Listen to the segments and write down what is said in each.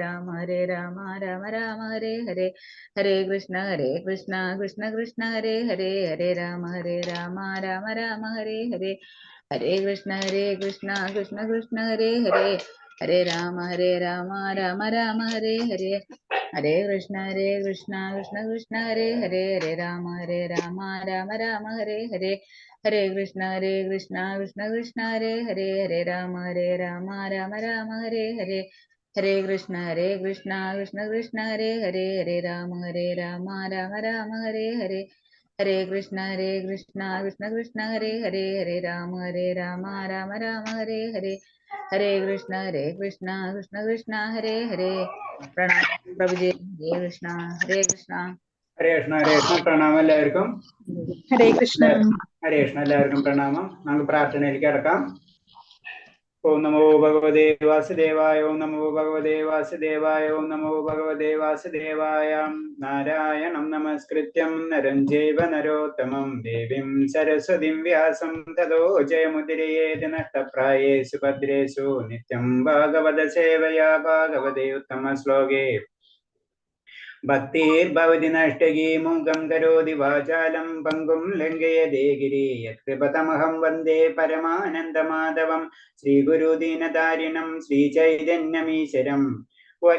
രാമ ഹരേ രാമ രാമ രാമ ഹരേ ഹരേ ഹരേ കൃഷ്ണ കൃഷ്ണ കൃഷ്ണ ഹരേ ഹരേ ഹരേ രാമ രാമ രാമ ഹരേ ഹരേ ഹരേ കൃഷ്ണ കൃഷ്ണ കൃഷ്ണ ഹരേ ഹരേ ഹരേ രാമ രാമ രാമ ഹരേ ഹരേ ഹരേ കൃഷ്ണ കൃഷ്ണ കൃഷ്ണ ഹരേ ഹരേ ഹരേ രാമ രാമ ഹരേ ഹരേ ഹരേ കൃഷ്ണ കൃഷ്ണ ഹരേ ഹരേ ഹരേ രാമ രാമ ഹരേ ഹരേ ഹരേ കൃഷ്ണ കൃഷ്ണ ഹരേ ഹരേ ഹരേ രാമ രാമ ഹരേ ഹരേ ഹരേ കൃഷ്ണ കൃഷ്ണ ഹരേ ഹരേ ഹരേ രാമ രാമ ഹരേ ഹരേ ഹരേ കൃഷ്ണ കൃഷ്ണ ഹരേ ഹരേ പ്രണാമം പ്രഭുജി. ഹരേ കൃഷ്ണ ഹരേ കൃഷ്ണ. ഹരേ കൃഷ്ണ ഹരേ കൃഷ്ണ. പ്രണാമം എല്ലാവർക്കും. ഹരേ കൃഷ്ണ. ഹരേ കൃഷ്ണ എല്ലാവർക്കും പ്രണാമം. നമുക്ക് പ്രാർത്ഥനയിലേക്ക് കടക്കാം. ഓം നമോ ഭഗവതേ വാസുദേവായ. ഓം നമോ ഭഗവതേ വാസുദേവായ. ഓം നമോ ഭഗവതേ വാസുദേവായ. നാരായണം നമസ്കൃത്യം നരം ചൈവ നരോത്തമം ദേവീം സരസ്വതീം വ്യാസം തതോ ജയമുദിരയേത് നഷ്ടപ്രായേഷു ഭദ്രേഷു നിത്യം ഭാഗവത സേവയാ ഭാഗവതേ ഉത്തമ ശ്ലോകേ ഭക്തിർഭവതി നഷ്ടകീ മൂകം കരോതി വാചാലം പങ്കും ലംഘയതേ ഗിരി യത്കൃപതമഹം വന്ദേ പരമാനന്ദമാധവം ശ്രീഗുരുദീനതാരിണം ശ്രീചൈതന്യമീശ്വരം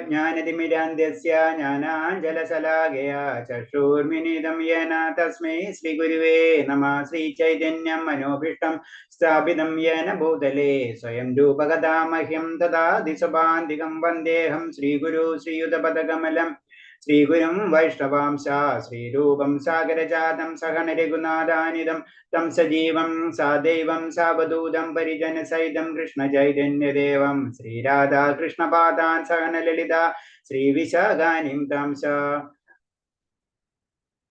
ജ്ഞാനതിമിരാന്ധ്യസ്യ ജ്ഞാനാഞ്ജലശലാകയാ ചക്ഷുർമിലിതം യേന തസ്മൈ ശ്രീഗുരുവേ നമഃ. ശ്രീചൈതന്യം മനോഭീഷ്ടം സ്ഥാപിതം യേന ഭൂതലേ സ്വയം രൂപഗതാ മഹ്യം ദദാതി സ്വഭാന്തികം വന്ദേഹം ശ്രീഗുരു ശ്രീയുതപദകമലം ശ്രീഗുരും വൈഷ്ണവാംശ ശ്രീരൂപം സാഗരജാതം സഹന രഘുനാഥാനിതം തം സജീവം സാദൈവം സാവധൂതം പരിജനസഹിതം കൃഷ്ണ ചൈതന്യദേവം ശ്രീരാധാകൃഷ്ണപാദാൻ സഹന ലളിത ശ്രീവിശാഖാനിം താംസ.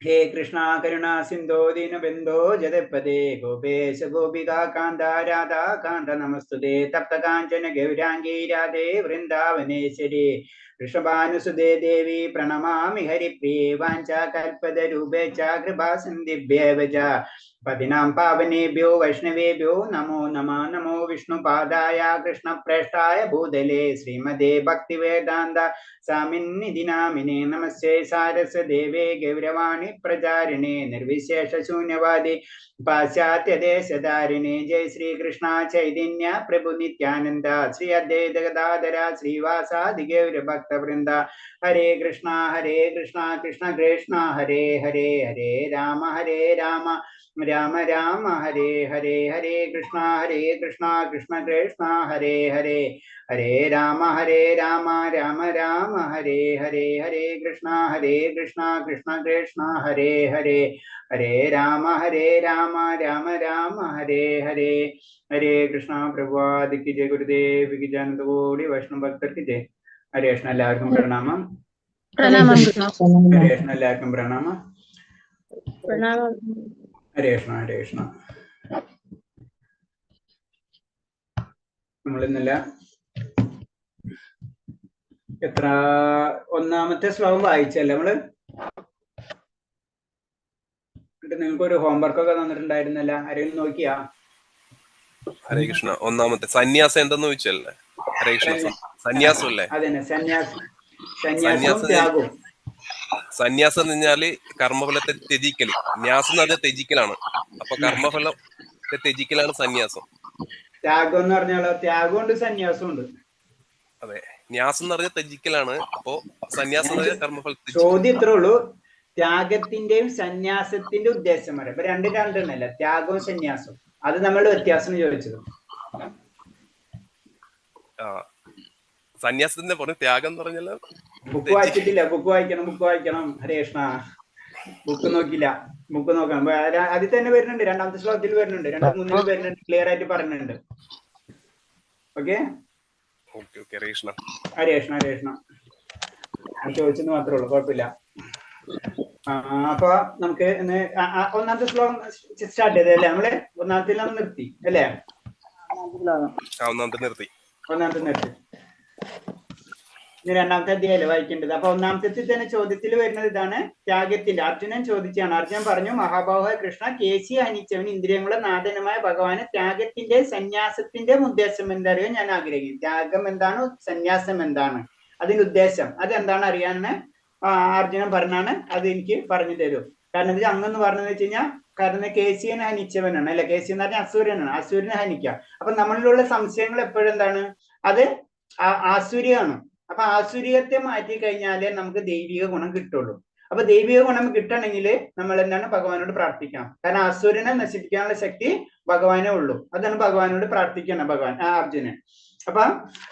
ഹേ കൃഷ്ണ കരുണാ സിന്ധോ ദീനബന്ധോ ജഗത്പദേ ഗോപേശ ഗോപികാ കാന്ത രാധാ കാന്ത നമസ്തുതേ തപ്ത കാഞ്ചന ഗൗരാംഗീ രാധേ വൃന്ദാവനേശ്വരി വൃഷഭാനുസുതേ ദേവി പ്രണമാമി ഹരിപ്രിയേ വാഞ്ചാകൽപതരൂപേ ച കൃപാസിന്ധിഭ്യേവ ച പതിനാം പാവനേഭ്യോ വൈഷ്ണവേഭ്യോ നമോ നമഃ. നമോ വിഷ്ണുപാദായ കൃഷ്ണപ്രേഷ്ഠായ ഭൂതലേ ശ്രീമതേ ഭക്തിവേദാന്ത സ്വാമിന്നിധി നാമിനേ നമസ്തേ സാരസ്വദേവേ ഗൗരവാണി പ്രചാരിണേ നിർവിശേഷ ശൂന്യവാദി പാശ്ചാത്യദേശധാരിണേ. ജയ ശ്രീകൃഷ്ണ ചൈതന്യ പ്രഭു നിത്യാനന്ദ ശ്രീ അദ്വൈത ഗദാധര ശ്രീവാസാദി ഗൗരഭക്തവൃന്ദ. ഹരേ കൃഷ്ണ കൃഷ്ണ കൃഷ്ണ ഹരേ ഹരേ ഹരേ രാമ രാമ രാമ ഹരേ ഹരേ. ഹരേ കൃഷ്ണ കൃഷ്ണ കൃഷ്ണ ഹരേ ഹരേ ഹരേ രാമ രാമ രാമ ഹരേ ഹരേ. ഹരേ കൃഷ്ണ കൃഷ്ണ കൃഷ്ണ ഹരേ ഹരേ ഹരേ രാമ രാമ രാമ ഹരേ ഹരേ. ഹരേ കൃഷ്ണ. പ്രഭുവാദിക്ക് ജയ. ഗുരുദേവ് കി ജയ. അനന്തകോടി വൈഷ്ണവ ഭക്തർക്ക് ജയ. ഹരേ കൃഷ്ണ. എല്ലാവർക്കും പ്രണാമം. ഹരേ കൃഷ്ണ. എല്ലാവർക്കും പ്രണാമം. ഹരേ കൃഷ്ണ. നമ്മളിന്നല്ല ഒന്നാമത്തെ ശ്ലോകം വായിച്ചല്ലേ നമ്മള്? നിങ്ങൾക്ക് ഒരു ഹോംവർക്ക് ഒക്കെ തന്നിട്ടുണ്ടായിരുന്നല്ല, ആരെങ്കിലും നോക്കിയാ? ഹരേ കൃഷ്ണ. ഒന്നാമത്തെ സന്യാസം എന്തെന്ന് ചോദിച്ചല്ലേ? ഹരേ കൃഷ്ണ. സന്യാസം അല്ലേ? അതന്നെ, സന്യാസവും ത്യാഗവും. സന്യാസം എന്ന് പറഞ്ഞാല് കർമ്മഫലത്തെ ത്യജിക്കല്, ന്യാസം എന്ന് പറഞ്ഞാൽ ത്യജിക്കലാണ്. അപ്പൊ കർമ്മഫലത്തെ ത്യജിക്കലാണ് സന്യാസം. ത്യാഗം എന്ന് പറഞ്ഞാലോ? ത്യാഗം ഉണ്ട്, സന്യാസം ഉണ്ട്. അതെ, ന്യാസം എന്ന് പറഞ്ഞാൽ ത്യജിക്കലാണ്. അപ്പോ സന്യാസം എന്ന് പറഞ്ഞാൽ കർമ്മഫലത്തെ. ചോദ്യം ഇത്രേ ഉള്ളൂ, ത്യാഗത്തിന്റെയും സന്യാസത്തിന്റെ ഉദ്ദേശം വരെ. ഇപ്പൊ രണ്ടെണ്ണല്ല, ത്യാഗവും സന്യാസവും. അത് നമ്മളുടെ വ്യത്യാസം ചോദിച്ചത്. സന്യാസത്തിന്റെ പറഞ്ഞു, ത്യാഗം എന്ന് പറഞ്ഞാൽ ബുക്ക് വായിച്ചിട്ടില്ല. ബുക്ക് വായിക്കണം. ഹരേ കൃഷ്ണ. ബുക്ക് നോക്കില്ല, ബുക്ക് നോക്കാം. അതിൽ തന്നെ വരുന്നുണ്ട്, രണ്ടാമത്തെ ശ്ലോകത്തിൽ വരുന്നുണ്ട്, മൂന്നിൽ വരുന്നുണ്ട്, ക്ലിയർ ആയിട്ട് പറയുന്നുണ്ട്. ഓക്കെ. ഹരേ കൃഷ്ണ. ചോദിച്ചെന്ന് മാത്രമേ ഉള്ളൂ, കുഴപ്പമില്ല. അപ്പൊ നമുക്ക് ഒന്നാമത്തെ ശ്ലോകം സ്റ്റാർട്ട് ചെയ്തല്ലേ നമ്മള്? ഒന്നാമത്തിൽ നിർത്തി അല്ലേ? ഒന്നാമത്തെ നിർത്തി. ഇനി രണ്ടാമത്തെ അധ്യായമല്ലേ വായിക്കേണ്ടത്. അപ്പൊ ഒന്നാമത്തെ തന്നെ ചോദ്യത്തിൽ വരുന്നത് ഇതാണ്, ത്യാഗത്തിന്റെ. അർജുനൻ ചോദിച്ചാണ്. അർജുനൻ പറഞ്ഞു, മഹാഭാവ കൃഷ്ണ, കേശി ഹനിച്ചവൻ ഇന്ദ്രിയങ്ങളുടെ നാഥനുമായ ഭഗവാന് ത്യാഗത്തിന്റെ സന്യാസത്തിന്റെ ഉദ്ദേശം എന്തറിയോ ഞാൻ ആഗ്രഹിക്കുന്നു. ത്യാഗം എന്താണ്, സന്യാസം എന്താണ്? അതിന്റെ ഉദ്ദേശം അതെന്താണ് അറിയാന് അർജുനൻ പറഞ്ഞാണ് അത് എനിക്ക് പറഞ്ഞു തരൂ. കാരണം ഇത് അങ്ങെന്ന് പറഞ്ഞതെന്ന് വെച്ച് കഴിഞ്ഞാൽ കാരണം കേസിയനെ ഹനിച്ചവനാണ് അല്ലെ, കേസി എന്ന് പറഞ്ഞാൽ അസൂര്യനാണ്, അസൂര്യനെ ഹനിക്കുക. അപ്പൊ നമ്മളിലുള്ള സംശയങ്ങൾ എപ്പോഴും എന്താണ്, അത് ആസുരിയാണ്. അപ്പൊ ആസുര്യത്തെ മാറ്റി കഴിഞ്ഞാലേ നമുക്ക് ദൈവിക ഗുണം കിട്ടുള്ളൂ. അപ്പൊ ദൈവിക ഗുണം കിട്ടണമെങ്കിൽ നമ്മൾ എന്താണ് ഭഗവാനോട് പ്രാർത്ഥിക്കണം. കാരണം അസുരനെ നശിപ്പിക്കാനുള്ള ശക്തി ഭഗവാനേ ഉള്ളൂ. അതാണ് ഭഗവാനോട് പ്രാർത്ഥിക്കണം ഭഗവാൻ അർജുനൻ. അപ്പൊ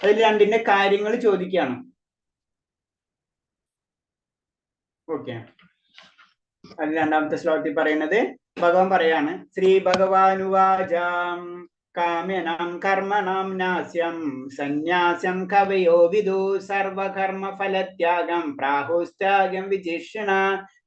അതിൽ രണ്ടിന്റെ കാര്യങ്ങൾ ചോദിക്കുകയാണ്. ഓക്കെ, അത് രണ്ടാമത്തെ ശ്ലോകത്തിൽ പറയുന്നത് ഭഗവാൻ പറയാണ്, ശ്രീ ഭഗവാനുവാചാം കാമ്യനാം കർമ്മണാം നാസ്യം സന്യാസം കവയോ വിദു സർവകർമ്മ ഫലത്യാഗം പ്രാഹുസ്ത്യാഗം വിജിഷണ.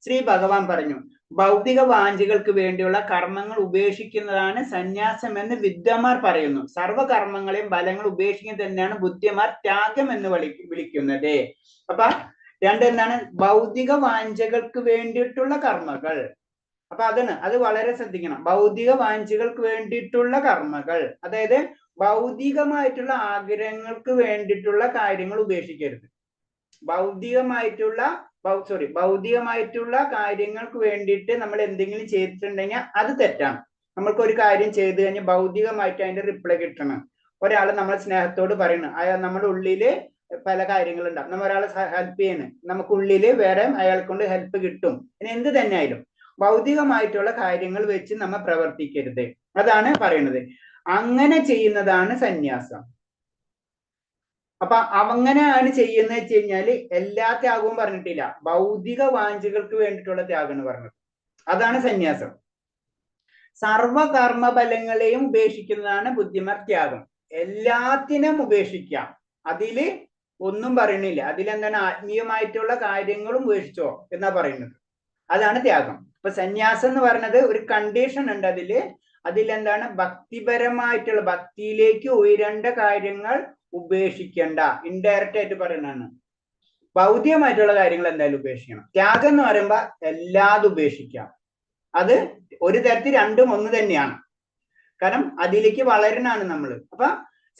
ശ്രീ ഭഗവാൻ പറഞ്ഞു, ഭൗതിക വാഞ്ചികൾക്ക് വേണ്ടിയുള്ള കർമ്മങ്ങൾ ഉപേക്ഷിക്കുന്നതാണ് സന്യാസം എന്ന് വിദ്വാന്മാർ പറയുന്നു. സർവകർമ്മങ്ങളെയും ഫലങ്ങൾ ഉപേക്ഷിക്കുന്നത് തന്നെയാണ് ബുദ്ധിമാർ ത്യാഗം എന്ന് വിളിക്കുന്നത്. അപ്പൊ രണ്ടെന്താണ്, ഭൗതിക വാഞ്ചകൾക്ക് വേണ്ടിയിട്ടുള്ള കർമ്മങ്ങൾ. അപ്പൊ അത് വളരെ ശ്രദ്ധിക്കണം. ഭൗതിക വാഞ്ചകൾക്ക് വേണ്ടിയിട്ടുള്ള കർമ്മങ്ങൾ, അതായത് ഭൗതികമായിട്ടുള്ള ആഗ്രഹങ്ങൾക്ക് വേണ്ടിയിട്ടുള്ള കാര്യങ്ങൾ ഉപേക്ഷിക്കരുത്. ഭൗതികമായിട്ടുള്ള കാര്യങ്ങൾക്ക് വേണ്ടിയിട്ട് നമ്മൾ എന്തെങ്കിലും ചെയ്തിട്ടുണ്ടെങ്കിൽ അത് തെറ്റാണ്. നമ്മൾക്ക് ഒരു കാര്യം ചെയ്തു കഴിഞ്ഞാൽ ഭൗതികമായിട്ട് അതിന്റെ റിപ്ലൈ കിട്ടണം. ഒരാൾ നമ്മളെ സ്നേഹത്തോട് പറയുന്നു, അയാൾ നമ്മുടെ ഉള്ളില് പല കാര്യങ്ങളുണ്ടാവും, നമ്മൾ ഒരാളെ ഹെൽപ്പ് ചെയ്യുന്നു, നമുക്കുള്ളില് വേറെ അയാളെ കൊണ്ട് ഹെൽപ്പ് കിട്ടും. ഇനി എന്ത് തന്നെ ആയാലും ഭൗതികമായിട്ടുള്ള കാര്യങ്ങൾ വെച്ച് നമ്മൾ പ്രവർത്തിക്കരുത്, അതാണ് പറയുന്നത്. അങ്ങനെ ചെയ്യുന്നതാണ് സന്യാസം. അപ്പൊ അങ്ങനെയാണ് ചെയ്യുന്നത് വെച്ച് കഴിഞ്ഞാല് എല്ലാ ത്യാഗവും പറഞ്ഞിട്ടില്ല, ഭൗതിക വാഞ്ചകൾക്ക് വേണ്ടിയിട്ടുള്ള ത്യാഗം എന്ന് പറഞ്ഞത്, അതാണ് സന്യാസം. സർവകർമ്മ ഫലങ്ങളെയും ഉപേക്ഷിക്കുന്നതാണ് ബുദ്ധിമാർ ത്യാഗം. എല്ലാത്തിനും ഉപേക്ഷിക്കാം, അതില് ഒന്നും പറയണില്ല. അതിലെന്താണ്, ആത്മീയമായിട്ടുള്ള കാര്യങ്ങളും ഉപേക്ഷിച്ചോ എന്നാ പറയുന്നത്, അതാണ് ത്യാഗം. ഇപ്പൊ സന്യാസം എന്ന് പറയുന്നത് ഒരു കണ്ടീഷൻ ഉണ്ട് അതിലെന്താണ്, ഭക്തിപരമായിട്ടുള്ള ഭക്തിയിലേക്ക് ഉയരേണ്ട കാര്യങ്ങൾ ഉപേക്ഷിക്കേണ്ട. ഇൻഡയറക്റ്റ് ആയിട്ട് പറയുന്നതാണ്. ഭൗതികമായിട്ടുള്ള കാര്യങ്ങൾ എന്തായാലും ഉപേക്ഷിക്കണം. ത്യാഗം എന്ന് പറയുമ്പോ എല്ലാതും ഉപേക്ഷിക്കാം. അത് ഒരു തരത്തിൽ രണ്ടും ഒന്ന് തന്നെയാണ്, കാരണം അതിലേക്ക് വളരണാണ് നമ്മൾ. അപ്പൊ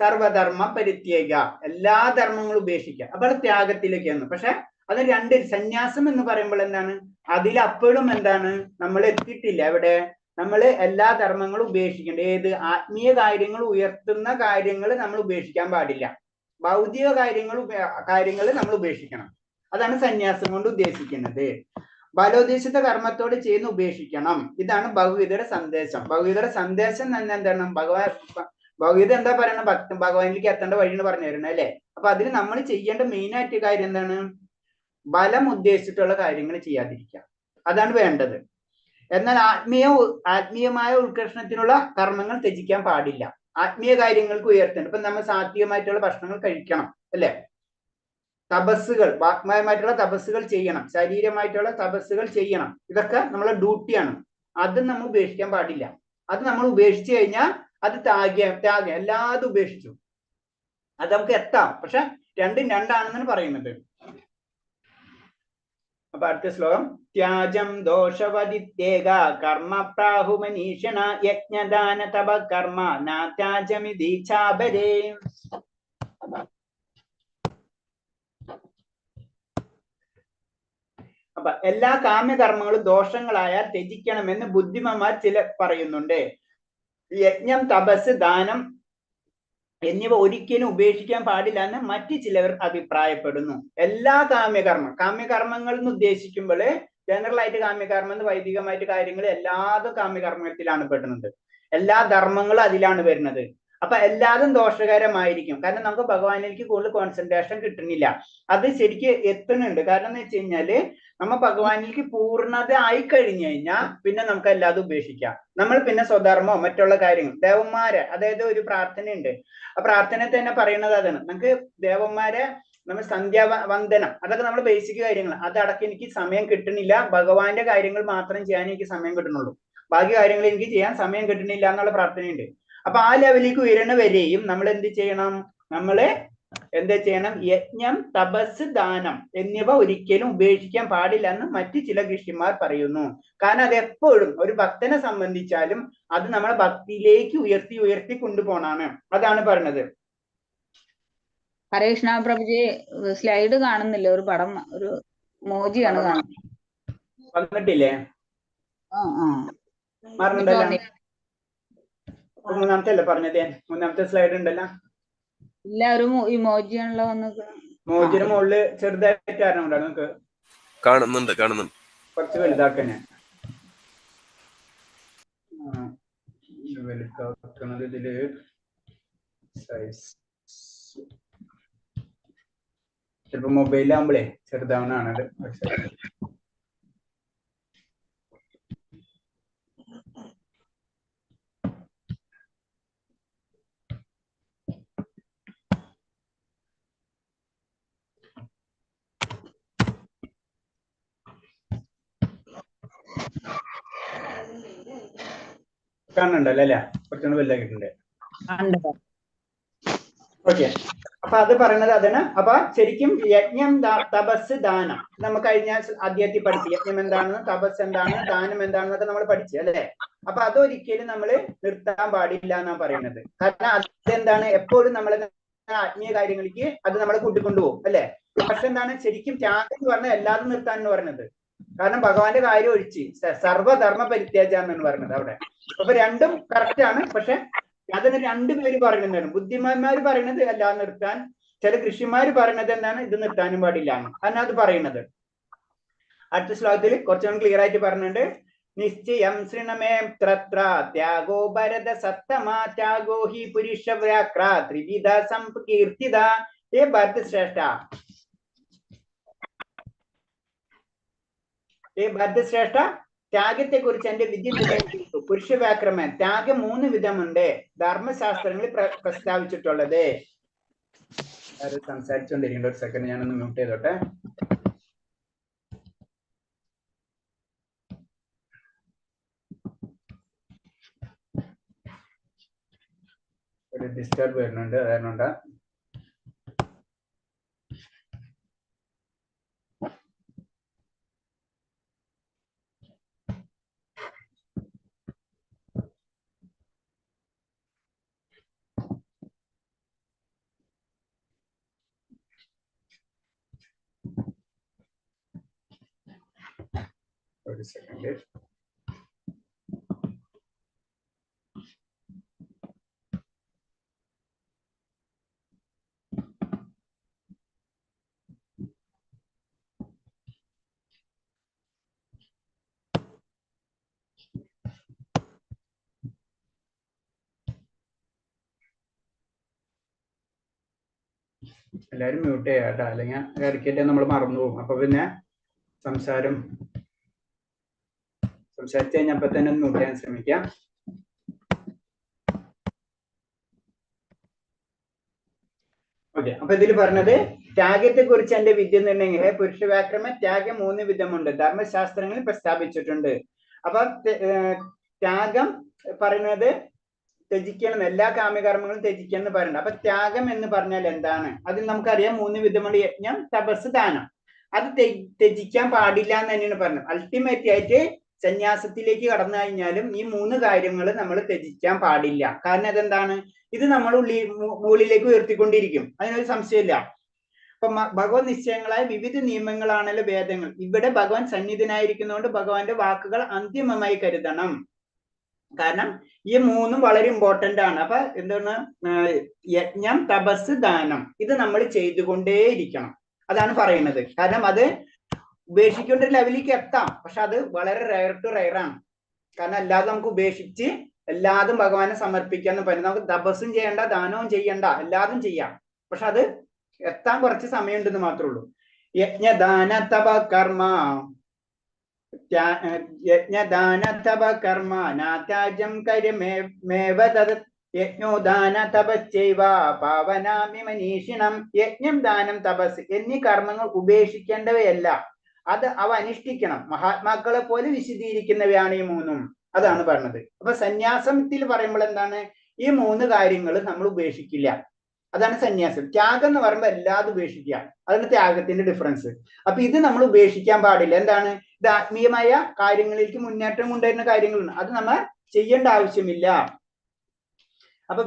സർവധർമ്മ പരിത്യേക, എല്ലാ ധർമ്മങ്ങളും ഉപേക്ഷിക്കുക, അപ്പോൾ ത്യാഗത്തിലേക്കാണ്. പക്ഷെ അത് രണ്ട്, സന്യാസം എന്ന് പറയുമ്പോൾ എന്താണ്, അതിലപ്പോഴും എന്താണ്, നമ്മൾ എത്തിയിട്ടില്ല. എവിടെ, നമ്മൾ എല്ലാ ധർമ്മങ്ങളും ഉപേക്ഷിക്കേണ്ട. ഏത്, ആത്മീയ കാര്യങ്ങൾ ഉയർത്തുന്ന കാര്യങ്ങൾ നമ്മൾ ഉപേക്ഷിക്കാൻ പാടില്ല. ഭൗതിക കാര്യങ്ങൾ നമ്മൾ ഉപേക്ഷിക്കണം. അതാണ് സന്യാസം കൊണ്ട് ഉദ്ദേശിക്കുന്നത്. ഫലോദ്ദേശിത കർമ്മത്തോട് ചെയ്യുന്ന ഉപേക്ഷിക്കണം. ഇതാണ് ഭഗവത്ഗീതയുടെ സന്ദേശം. ഭഗവത്ഗീതയുടെ സന്ദേശം തന്നെ എന്താണ്, ഭഗവത്ഗീത എന്താ പറയണ, ഭഗവാനിലേക്ക് എത്തേണ്ട വഴിയാണ് പറഞ്ഞു തരുന്നത് അല്ലെ. അപ്പൊ അതിന് നമ്മൾ ചെയ്യേണ്ട മെയിൻ ആയിട്ട് കാര്യം എന്താണ്, ബലം ഉദ്ദേശിച്ചിട്ടുള്ള കാര്യങ്ങൾ ചെയ്യാതിരിക്കുക, അതാണ് വേണ്ടത്. എന്നാൽ ആത്മീയമായ ഉത്കർഷണത്തിനുള്ള കർമ്മങ്ങൾ ത്യജിക്കാൻ പാടില്ല. ആത്മീയ കാര്യങ്ങൾക്ക് ഉയർത്തേണ്ട, ഇപ്പൊ നമ്മൾ സാത്വികമായിട്ടുള്ള ഭക്ഷണങ്ങൾ കഴിക്കണം അല്ലെ, തപസ്സുകൾ, വാഗ്മയമായിട്ടുള്ള തപസ്സുകൾ ചെയ്യണം, ശരീരമായിട്ടുള്ള തപസ്സുകൾ ചെയ്യണം, ഇതൊക്കെ നമ്മളെ ഡ്യൂട്ടിയാണ്. അത് നമ്മൾ ഉപേക്ഷിക്കാൻ പാടില്ല. അത് നമ്മൾ ഉപേക്ഷിച്ചു കഴിഞ്ഞാൽ അത് ത്യാഗം എല്ലാതും ഉപേക്ഷിച്ചു, അത് നമുക്ക് എത്താം. പക്ഷെ രണ്ടും രണ്ടാണെന്നാണ് പറയുന്നത്. അപ്പൊ അടുത്ത ശ്ലോകം, ത്യാജം ദോഷവദിത്യേക കർമ്മ പ്രാഹുമനീഷണ യജ്ഞദാന തപ കർമ്മ നാത്യാജമിദീച്ഛാപരേ. അപ്പൊ എല്ലാ കാമ്യകർമ്മങ്ങളും ദോഷങ്ങളായാൽ ത്യജിക്കണമെന്ന് ബുദ്ധിമാന്മാർ ചില പറയുന്നുണ്ട്. യജ്ഞം, തപസ്, ദാനം എന്നിവ ഒരിക്കലും ഉപേക്ഷിക്കാൻ പാടില്ല എന്ന് മറ്റു ചിലവർ അഭിപ്രായപ്പെടുന്നു. എല്ലാ കാമ്യകർമ്മങ്ങൾ എന്ന് ഉദ്ദേശിക്കുമ്പോൾ ജനറൽ ആയിട്ട് കാമ്യകർമ്മം എന്ന് വൈദികമായിട്ട് കാര്യങ്ങൾ എല്ലാതും കാമ്യകർമ്മത്തിലാണ് പെടുന്നത്. എല്ലാ ധർമ്മങ്ങളും അതിലാണ് വരുന്നത്. അപ്പൊ എല്ലാതും ദോഷകരമായിരിക്കും. കാരണം നമുക്ക് ഭഗവാനിലേക്ക് കൂടുതൽ കോൺസെൻട്രേഷൻ കിട്ടുന്നില്ല. അത് ശരിക്ക് എത്തുന്നുണ്ട്. കാരണം എന്ന് വെച്ച് കഴിഞ്ഞാല് നമ്മ ഭഗവാനിലേക്ക് പൂർണ്ണത ആയി കഴിഞ്ഞു കഴിഞ്ഞാൽ പിന്നെ നമുക്ക് എല്ലാതും ഉപേക്ഷിക്കാം. നമ്മൾ പിന്നെ സ്വധർമ്മോ മറ്റുള്ള കാര്യങ്ങൾ, ദേവന്മാരെ, അതായത് ഒരു പ്രാർത്ഥനയുണ്ട്, ആ പ്രാർത്ഥന തന്നെ പറയുന്നത് അതാണ്. നമുക്ക് ദേവന്മാരെ, നമ്മൾ സന്ധ്യാവന്ദനം, അതൊക്കെ നമ്മുടെ ബേസിക് കാര്യങ്ങൾ, അതടക്കം എനിക്ക് സമയം കിട്ടുന്നില്ല, ഭഗവാന്റെ കാര്യങ്ങൾ മാത്രം ചെയ്യാൻ എനിക്ക് സമയം കിട്ടുന്നുള്ളൂ, ബാക്കി കാര്യങ്ങൾ എനിക്ക് ചെയ്യാൻ സമയം കിട്ടുന്നില്ല എന്നുള്ള പ്രാർത്ഥനയുണ്ട്. അപ്പൊ ആ ലെവലിലേക്ക് ഉയരണ വരെയും നമ്മൾ എന്ത് ചെയ്യണം, എന്താ ചെയ്യണം, യജ്ഞം, തപസ്, ദാനം എന്നിവ ഒരിക്കലും ഉപേക്ഷിക്കാൻ പാടില്ല എന്ന് മറ്റു ചില ഋഷിമാർ പറയുന്നു. കാരണം അത് എപ്പോഴും ഒരു ഭക്തനെ സംബന്ധിച്ചാലും അത് നമ്മളെ ഭക്തിയിലേക്ക് ഉയർത്തി കൊണ്ടുപോകണാണ്. അതാണ് പറഞ്ഞത്. ഹരേ കൃഷ്ണ പ്രഭുജി, സ്ലൈഡ് കാണുന്നില്ല, ഒരു പടം, ഒരു മോജിയാണ് കാണുന്നത്. വന്നിട്ടില്ലേ? ആ ആ മാറുന്നുണ്ടല്ലോ. മൂന്നാമത്തെ അല്ലേ പറഞ്ഞത്? മൂന്നാമത്തെ സ്ലൈഡ് ഉണ്ടല്ലോ. ഇല്ല, ഒരു ഇമോജിയാണല്ലോ വന്നത്. മോജിന് മുകളില് ചെറുതായിട്ട് അറിഞ്ഞുകൊണ്ടാണ് നമുക്ക് കാണുന്നുണ്ട്. കുറച്ച് വലുതാക്കന്നെ. വലുതാക്കുന്നത് ഇതില് സൈസ് ചിലപ്പോ മൊബൈലാകുമ്പോഴേ ചെറുതാവണാണ്. പക്ഷെ കാണുന്നുണ്ടല്ലോ അല്ലേ? കുറച്ചുകൂടി വലുതാക്കിയിട്ടുണ്ട്. ഓക്കെ, അപ്പൊ അത് പറയുന്നത് അതാണ്. അപ്പൊ ശരിക്കും യജ്ഞം, തപസ്, ദാനം നമുക്ക് കഴിഞ്ഞ അധ്യായത്തിൽ പഠിച്ചു. യജ്ഞം എന്താണെന്ന്, തപസ് എന്താണ്, ദാനം എന്താണെന്നൊക്കെ നമ്മൾ പഠിച്ചു അല്ലേ? അപ്പൊ അതൊരിക്കലും നമ്മൾ നിർത്താൻ പാടില്ല എന്നാണ് പറയുന്നത്. കാരണം അതെന്താണ്, എപ്പോഴും നമ്മളെ ആത്മീയ കാര്യങ്ങളിലേക്ക് അത് നമ്മളെ കൂട്ടിക്കൊണ്ടുപോകും അല്ലെ? പക്ഷെ എന്താണ് ശരിക്കും ത്യാഗം എന്ന് പറഞ്ഞാൽ എല്ലാതും നിർത്താൻ എന്ന് പറയുന്നത്. കാരണം ഭഗവാന്റെ കാര്യം ഒഴിച്ച് സർവധർമ്മ പരിത്യാജ എന്നാണ് പറയുന്നത് അവിടെ. അപ്പൊ രണ്ടും കറക്റ്റ് ആണ്. പക്ഷെ അതിന് രണ്ടുപേര് പറയുന്നതാണ്. ബുദ്ധിമാന്മാർ പറയുന്നത് എല്ലാം നിർത്താൻ, ചില ഋഷിമാര് പറയുന്നത് എന്താണ്, ഇത് നിർത്താനും പാടില്ല എന്ന്. അതിനാ അത് പറയുന്നത്. അടുത്ത ശ്ലോകത്തിൽ കുറച്ചുകൂടി ക്ലിയർ ആയിട്ട് പറഞ്ഞിട്ടുണ്ട്. നിശ്ചയം ശൃണമേ ത്ര ത്യാഗോ ഭരത സത്തമാ ത്യാഗോ ഹി പുരുഷ വ്യാക്ര ത്രിവിധ സംകീർത്തിത. ഏ ഭരത ശ്രേഷ്ഠ, ത്യാഗത്തെ കുറിച്ച് എന്റെ വിധി നിർണ്ണയിച്ചു. പുരുഷ വ്യാക്രമൻ, ത്യാഗം 3 വിധമുണ്ട് ധർമ്മശാസ്ത്രങ്ങളിൽ പ്രസ്താവിച്ചിട്ടുള്ളത്. അത് സംസാരിച്ചുകൊണ്ടിരിക്കേണ്ട. ഒരു സെക്കൻഡ്, ഞാനൊന്ന് മ്യൂട്ട് ചെയ്തോട്ടെ. ഒരു ഡിസ്റ്റർബ് വരുന്നുണ്ട്, അതുകൊണ്ടാ. ഒരു സെക്കൻഡ്. എല്ലാരും മ്യൂട്ട് ചെയ്യാം കേട്ടോ, അല്ലെങ്കിൽ ഇടയ്ക്കിട്ട് നമ്മൾ മറന്നു പോകും. അപ്പൊ പിന്നെ സംസാരിച്ച് കഴിഞ്ഞപ്പോ തന്നെ ഒന്ന് മ്യൂട്ട് ചെയ്യാൻ ശ്രമിക്കാം. ഓക്കെ, അപ്പൊ ഇതിൽ പറഞ്ഞത് ത്യാഗത്തെ കുറിച്ച് എന്റെ വിദ്യ നിർണ്ണയ പുരുഷ വ്യാക്രമ ത്യാഗം 3 വിധമുണ്ട് ധർമ്മശാസ്ത്രങ്ങളിൽ പ്രസ്താവിച്ചിട്ടുണ്ട്. അപ്പൊ ത്യാഗം പറയുന്നത് ത്യജിക്കണം, എല്ലാ കാമ്യകർമ്മങ്ങളും ത്യജിക്കണം എന്ന് പറയുന്നത്. അപ്പൊ ത്യാഗം എന്ന് പറഞ്ഞാൽ എന്താണ്? അതിൽ നമുക്കറിയാം 3 വിധമുണ്ട്: യജ്ഞം, തപസ്, ദാനം. അത് ത്യജിക്കാൻ പാടില്ല എന്ന് തന്നെയാണ് പറഞ്ഞത്. അൾട്ടിമേറ്റ് ആയിട്ട് സന്യാസത്തിലേക്ക് കടന്നു കഴിഞ്ഞാലും ഈ 3 കാര്യങ്ങൾ നമ്മൾ ത്യജിക്കാൻ പാടില്ല. കാരണം അതെന്താണ്, ഇത് നമ്മൾ മുകളിലേക്ക് ഉയർത്തിക്കൊണ്ടിരിക്കും, അതിനൊരു സംശയമില്ല. അപ്പൊ ഭഗവത് നിശ്ചയങ്ങളായ വിവിധ നിയമങ്ങളാണല്ലോ വേദങ്ങൾ. ഇവിടെ ഭഗവാൻ സന്നിധിനായിരിക്കുന്നതുകൊണ്ട് ഭഗവാന്റെ വാക്കുകൾ അന്തിമമായി കരുതണം. കാരണം ഈ 3 വളരെ ഇമ്പോർട്ടന്റ് ആണ്. അപ്പൊ എന്താണ്, യജ്ഞം, തപസ്, ദാനം ഇത് നമ്മൾ ചെയ്തുകൊണ്ടേയിരിക്കണം, അതാണ് പറയുന്നത്. കാരണം അത് ഉപേക്ഷിക്കേണ്ട ഒരു ലെവലിലേക്ക് എത്താം, പക്ഷെ അത് വളരെ റയർ ടു റയർ ആണ്. കാരണം അല്ലാതെ നമുക്ക് ഉപേക്ഷിച്ച് എല്ലാതും ഭഗവാനെ സമർപ്പിക്കാന്ന് പറയും. നമുക്ക് തപസ്സും ചെയ്യണ്ട, ദാനവും ചെയ്യണ്ട, എല്ലാതും ചെയ്യാം. പക്ഷെ അത് എത്താൻ കുറച്ച് സമയമുണ്ടെന്ന് മാത്രമേ ഉള്ളൂ. യജ്ഞദാന തപ കർമ്മ യജ്ഞദാന തപ കർമ്മ നാത്യാജം കരിമേവ തത് യജ്ഞോദാന തപശ്ചൈവ പാവനാമി മനീഷിണം. യജ്ഞം, ദാനം, തപസ് എന്നീ കർമ്മങ്ങൾ ഉപേക്ഷിക്കേണ്ടവയല്ല, അത് അവ അനുഷ്ഠിക്കണം. മഹാത്മാക്കളെ പോലെ വിശദീകരിക്കുന്നവയാണ് ഈ 3. അതാണ് പറഞ്ഞത്. അപ്പൊ സന്യാസത്തിൽ പറയുമ്പോൾ എന്താണ്, ഈ 3 കാര്യങ്ങൾ നമ്മൾ ഉപേക്ഷിക്കില്ല, അതാണ് സന്യാസം. ത്യാഗം എന്ന് പറയുമ്പോൾ എല്ലാതും ഉപേക്ഷിക്കുക, അതാണ് ത്യാഗത്തിന്റെ ഡിഫറൻസ്. അപ്പൊ ഇത് നമ്മൾ ഉപേക്ഷിക്കാൻ പാടില്ല. എന്താണ്, ഇത് ആത്മീയമായ കാര്യങ്ങളിലേക്ക് മുന്നേറ്റം കൊണ്ടുവരുന്ന കാര്യങ്ങളാണ്, അത് നമ്മൾ ചെയ്യേണ്ട ആവശ്യമില്ല. അപ്പൊ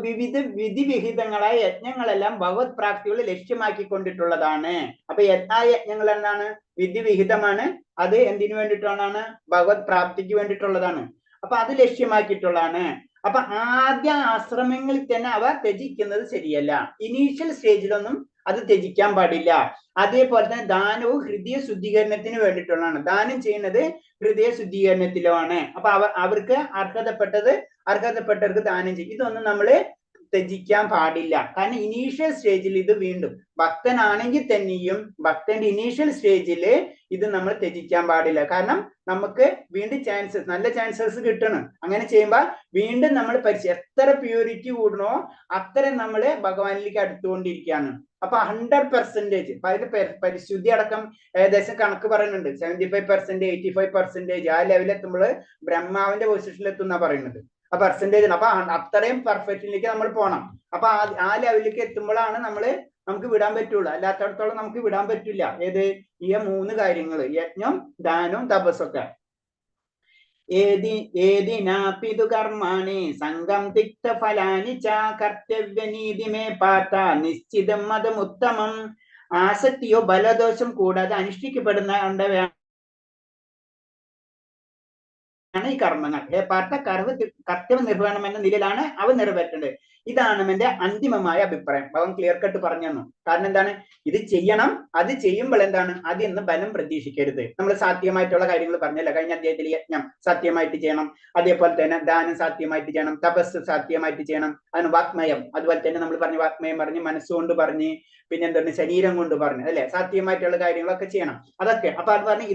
വിധിവിഹിതങ്ങളായ യജ്ഞങ്ങളെല്ലാം ഭഗവത് പ്രാപ്തികൾ ലക്ഷ്യമാക്കിക്കൊണ്ടിട്ടുള്ളതാണ്. അപ്പൊ യജ്ഞങ്ങൾ എന്താണ്? വിധിവിഹിതമാണ്. അത് എന്തിനു വേണ്ടിയിട്ടുള്ളതാണ്? ഭഗവത് പ്രാപ്തിക്ക് വേണ്ടിയിട്ടുള്ളതാണ്. അപ്പൊ അത് ലക്ഷ്യമാക്കിയിട്ടുള്ളതാണ്. അപ്പൊ ആദ്യ ആശ്രമങ്ങളിൽ തന്നെ അവ ത്യജിക്കുന്നത് ശരിയല്ല. ഇനീഷ്യൽ സ്റ്റേജിലൊന്നും അത് ത്യജിക്കാൻ പാടില്ല. അതേപോലെ തന്നെ ദാനവും ഹൃദയ ശുദ്ധീകരണത്തിന് വേണ്ടിയിട്ടുള്ളതാണ്. ദാനം ചെയ്യുന്നത് ഹൃദയ ശുദ്ധീകരണത്തിലുമാണ്. അപ്പൊ അവർക്ക് അർഹതപ്പെട്ടവർക്ക് ദാനം ചെയ്യും. ഇതൊന്നും നമ്മള് ത്യജിക്കാൻ പാടില്ല. കാരണം ഇനീഷ്യൽ സ്റ്റേജിൽ ഇത് വീണ്ടും ഭക്തനാണെങ്കിൽ തന്നെയും ഭക്തന്റെ ഇനീഷ്യൽ സ്റ്റേജില് ഇത് നമ്മൾ ത്യജിക്കാൻ പാടില്ല. കാരണം നമുക്ക് വീണ്ടും നല്ല ചാൻസസ് കിട്ടണം. അങ്ങനെ ചെയ്യുമ്പോൾ വീണ്ടും നമ്മൾ എത്ര പ്യൂരിറ്റി കൂടണോ അത്രയും നമ്മള് ഭഗവാനിലേക്ക് അടുത്തുകൊണ്ടിരിക്കുകയാണ്. അപ്പൊ 100% പരിശുദ്ധി അടക്കം ഏകദേശം കണക്ക് പറയുന്നുണ്ട്. 75%, 85% ആ ലെവലെത്തുമ്പോൾ ബ്രഹ്മാവിന്റെ പൊസിഷനിൽ എത്തുന്ന പറയുന്നത് ആ പെർസെന്റേജ്. അപ്പൊ അത്രയും പെർഫെക്ഷനിലേക്ക് നമ്മൾ പോകണം. അപ്പൊ ആ ലെവലിലേക്ക് എത്തുമ്പോഴാണ് നമുക്ക് വിടാൻ പറ്റുള്ളൂ. അല്ലാത്തടത്തോളം നമുക്ക് വിടാൻ പറ്റില്ല. ഏത്? ഈ 3 കാര്യങ്ങൾ, യജ്ഞം, ദാനവും തപസ്സൊക്കെ. ഏതിനാപിതു കർമാണി സംഘം തിക്ത ഫലാനി ച കർത്തവ്യനീതി മേ പാത നിശ്ചിതം മതമുത്തമം. ആസക്തിയോ ബലദോഷം കൂടാതെ അനുഷ്ഠിക്കപ്പെടുന്ന ഈ കർമ്മങ്ങൾ. പാർത്ത കർത്തവ്യ നിർവഹണം എന്ന നിലയിലാണ് അവ നിറവേറ്റേണ്ടത്. ഇതാണ് എന്റെ അന്തിമമായ അഭിപ്രായം. ഭഗവാൻ ക്ലിയർ കട്ട് പറഞ്ഞു തന്നു. കാരണം എന്താണ്? ഇത് ചെയ്യണം. അത് ചെയ്യുമ്പോൾ എന്താണ്? അതിന്ന് ബലം പ്രതീക്ഷിക്കരുത്. നമ്മൾ സാധ്യമായിട്ടുള്ള കാര്യങ്ങൾ പറഞ്ഞല്ലോ കഴിഞ്ഞ അധ്യായത്തിൽ. യജ്ഞം സാധ്യമായിട്ട് ചെയ്യണം, അതേപോലെ തന്നെ ദാനം സാധ്യമായിട്ട് ചെയ്യണം, തപസ് സാധ്യമായിട്ട് ചെയ്യണം, അതിന് വാഗ്മയം, അതുപോലെ തന്നെ നമ്മൾ പറഞ്ഞു വാഗ്മയം പറഞ്ഞ്, മനസ്സുകൊണ്ട് പറഞ്ഞ്, പിന്നെ എന്താണ് ശരീരം കൊണ്ട് പറഞ്ഞു, അല്ലെ? സാധ്യമായിട്ടുള്ള കാര്യങ്ങളൊക്കെ ചെയ്യണം. അതൊക്കെ അപ്പൊ അത് പറഞ്ഞ്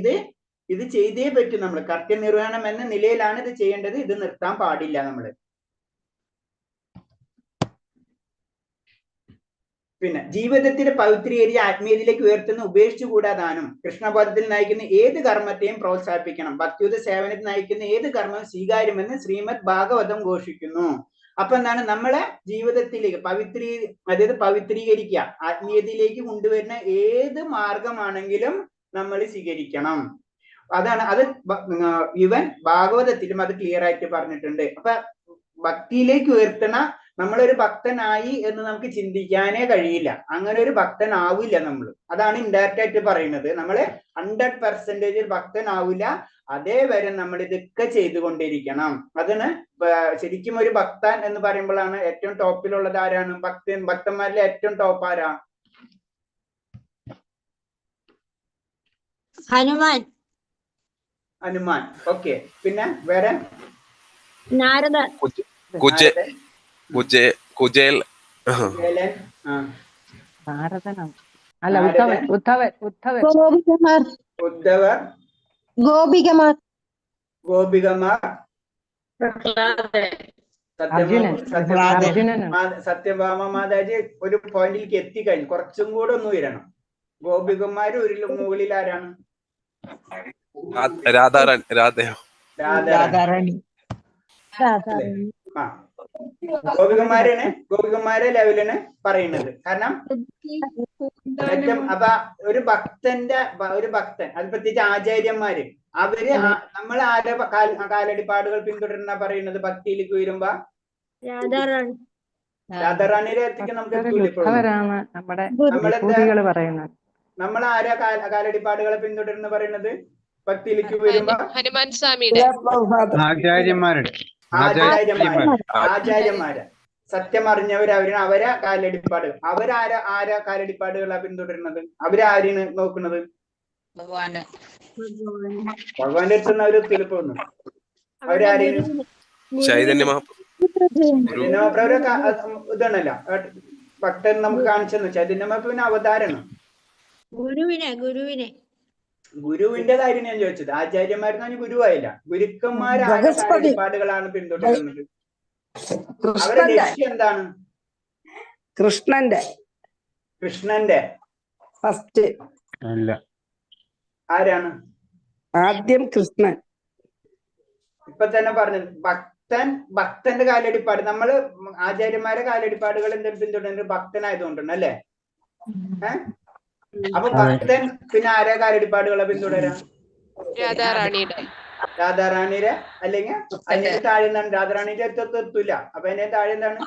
ഇത് ചെയ്തേ പറ്റും. നമ്മൾ കർത്തവ്യനിർവഹണം എന്ന നിലയിലാണ് ഇത് ചെയ്യേണ്ടത്. ഇത് നിർത്താൻ പാടില്ല നമ്മള്. പിന്നെ ജീവിതത്തിന്റെ പവിത്രീകരിച്ച് ആത്മീയതയിലേക്ക് ഉയർത്തുന്ന ഉപേക്ഷിച്ചുകൂടാ ദാനം. കൃഷ്ണപദത്തിൽ നയിക്കുന്ന ഏത് കർമ്മത്തെയും പ്രോത്സാഹിപ്പിക്കണം. ഭക്തിയുത സേവനത്തിൽ നയിക്കുന്ന ഏത് കർമ്മവും സ്വീകാര്യമെന്ന് ശ്രീമദ് ഭാഗവതം ഘോഷിക്കുന്നു. അപ്പൊ എന്താണ്? നമ്മളെ ജീവിതത്തിലേക്ക് പവിത്രീകരിക്കുക, ആത്മീയതയിലേക്ക് കൊണ്ടുവരുന്ന ഏത് മാർഗമാണെങ്കിലും നമ്മൾ സ്വീകരിക്കണം. അതാണ് അത് ഇവൻ ഭാഗവതത്തിലും അത് ക്ലിയർ ആയിട്ട് പറഞ്ഞിട്ടുണ്ട്. അപ്പൊ ഭക്തിയിലേക്ക് ഉയർത്തണ നമ്മളൊരു ഭക്തനായി എന്ന് നമുക്ക് ചിന്തിക്കാനേ കഴിയില്ല. അങ്ങനെ ഒരു ഭക്തനാവില്ല നമ്മൾ. അതാണ് ഇൻഡയറക്റ്റ് ആയിട്ട് പറയുന്നത്. നമ്മള് 100% ഭക്തനാവില്ല. അതേവരെ നമ്മൾ ഇതൊക്കെ ചെയ്തുകൊണ്ടിരിക്കണം. അതിന് ശരിക്കും ഒരു ഭക്തൻ എന്ന് പറയുമ്പോഴാണ് ഏറ്റവും ടോപ്പിലുള്ളത് ആരാണ്? ഭക്തന്മാരിലെ ഏറ്റവും ടോപ്പ് ആരാ? ഹനുമാൻ. ഓക്കെ. പിന്നെ വേറെ? നാരദ, കുചേൽ, ഉദ്ധവർ, ഗോപികമാർ, സത്യഭാമ മാതാജി ഒരു പോയിന്റിലേക്ക് എത്തിക്കഴിഞ്ഞു. കുറച്ചും കൂടെ ഒന്ന് ഉയരണം. ഗോപികമാര് ഒരു മുകളിൽ ആരാണ്? രാധാറാണി. ഗോപികമാരെ ലെവലിന് പറയുന്നത്. കാരണം അപ്പൊ ഒരു ഭക്തൻ, അത് പ്രത്യേകിച്ച് ആചാര്യന്മാര്, അവര് നമ്മൾ ആരെ കാലടിപ്പാടുകൾ പിന്തുടരുന്ന പറയുന്നത്? ഭക്തിയിലേക്ക് വരുമ്പോ രാധാറാണിയുടെ അടുത്തേക്ക് നമുക്ക് നമ്മൾ ആരാ കാലടിപ്പാടുകളെ പിന്തുടരുന്ന പറയുന്നത്? ഭക്തിയിലേക്ക് വരുമ്പോ ഹനുമാൻ സ്വാമിയുടെ ആചാര്യന്മാര്, സത്യം അറിഞ്ഞവര്, അവരാ കാലടിപ്പാട്. ആരാ കാലടിപ്പാടുകളാ പിന്തുടരുന്നത്? അവരാരെയാണ് നോക്കുന്നത്? ഭഗവാന്റെ അടുത്തുനിന്ന് അവര് തിരുപ്പൊന്നു. അവരാരെയും ഇതാണല്ല ഭക്തൻ നമുക്ക് കാണിച്ചെന്ന്. ചൈതന്യമഹാപ്രഭു പിന്നെ അവതാരണം. ഗുരുവിന്റെ കാര്യം ഞാൻ ചോദിച്ചത്. ആചാര്യന്മാരെന്ന് ഗുരുവായില്ല. ഗുരുക്കന്മാരായ കാലടിപ്പാടുകളാണ് പിന്തുടരുന്നത്. അവരുടെ ലക്ഷ്യം എന്താണ്? കൃഷ്ണന്റെ ഫസ്റ്റ് അല്ല, ആരാണ്? ആദ്യം കൃഷ്ണൻ. ഇപ്പൊ തന്നെ പറഞ്ഞത് ഭക്തന്റെ കാലടിപ്പാട്. നമ്മള് ആചാര്യന്മാരെ കാലടിപ്പാടുകൾ എന്തെങ്കിലും പിന്തുടരുന്നത് ഭക്തനായതുകൊണ്ടാണ്, അല്ലേ? അപ്പൊ ഭക്തൻ പിന്നെ ആരെ കാലടിപ്പാടുകളെ പിന്തുടരാ? രാധാറാണിയുടെ. അല്ലെങ്കിൽ അതിന്റെ താഴെ എന്താണ്? രാധാറാണിയുടെ അടുത്ത് എത്തൂല. അപ്പൊ അതിന്റെ താഴെ എന്താണ്?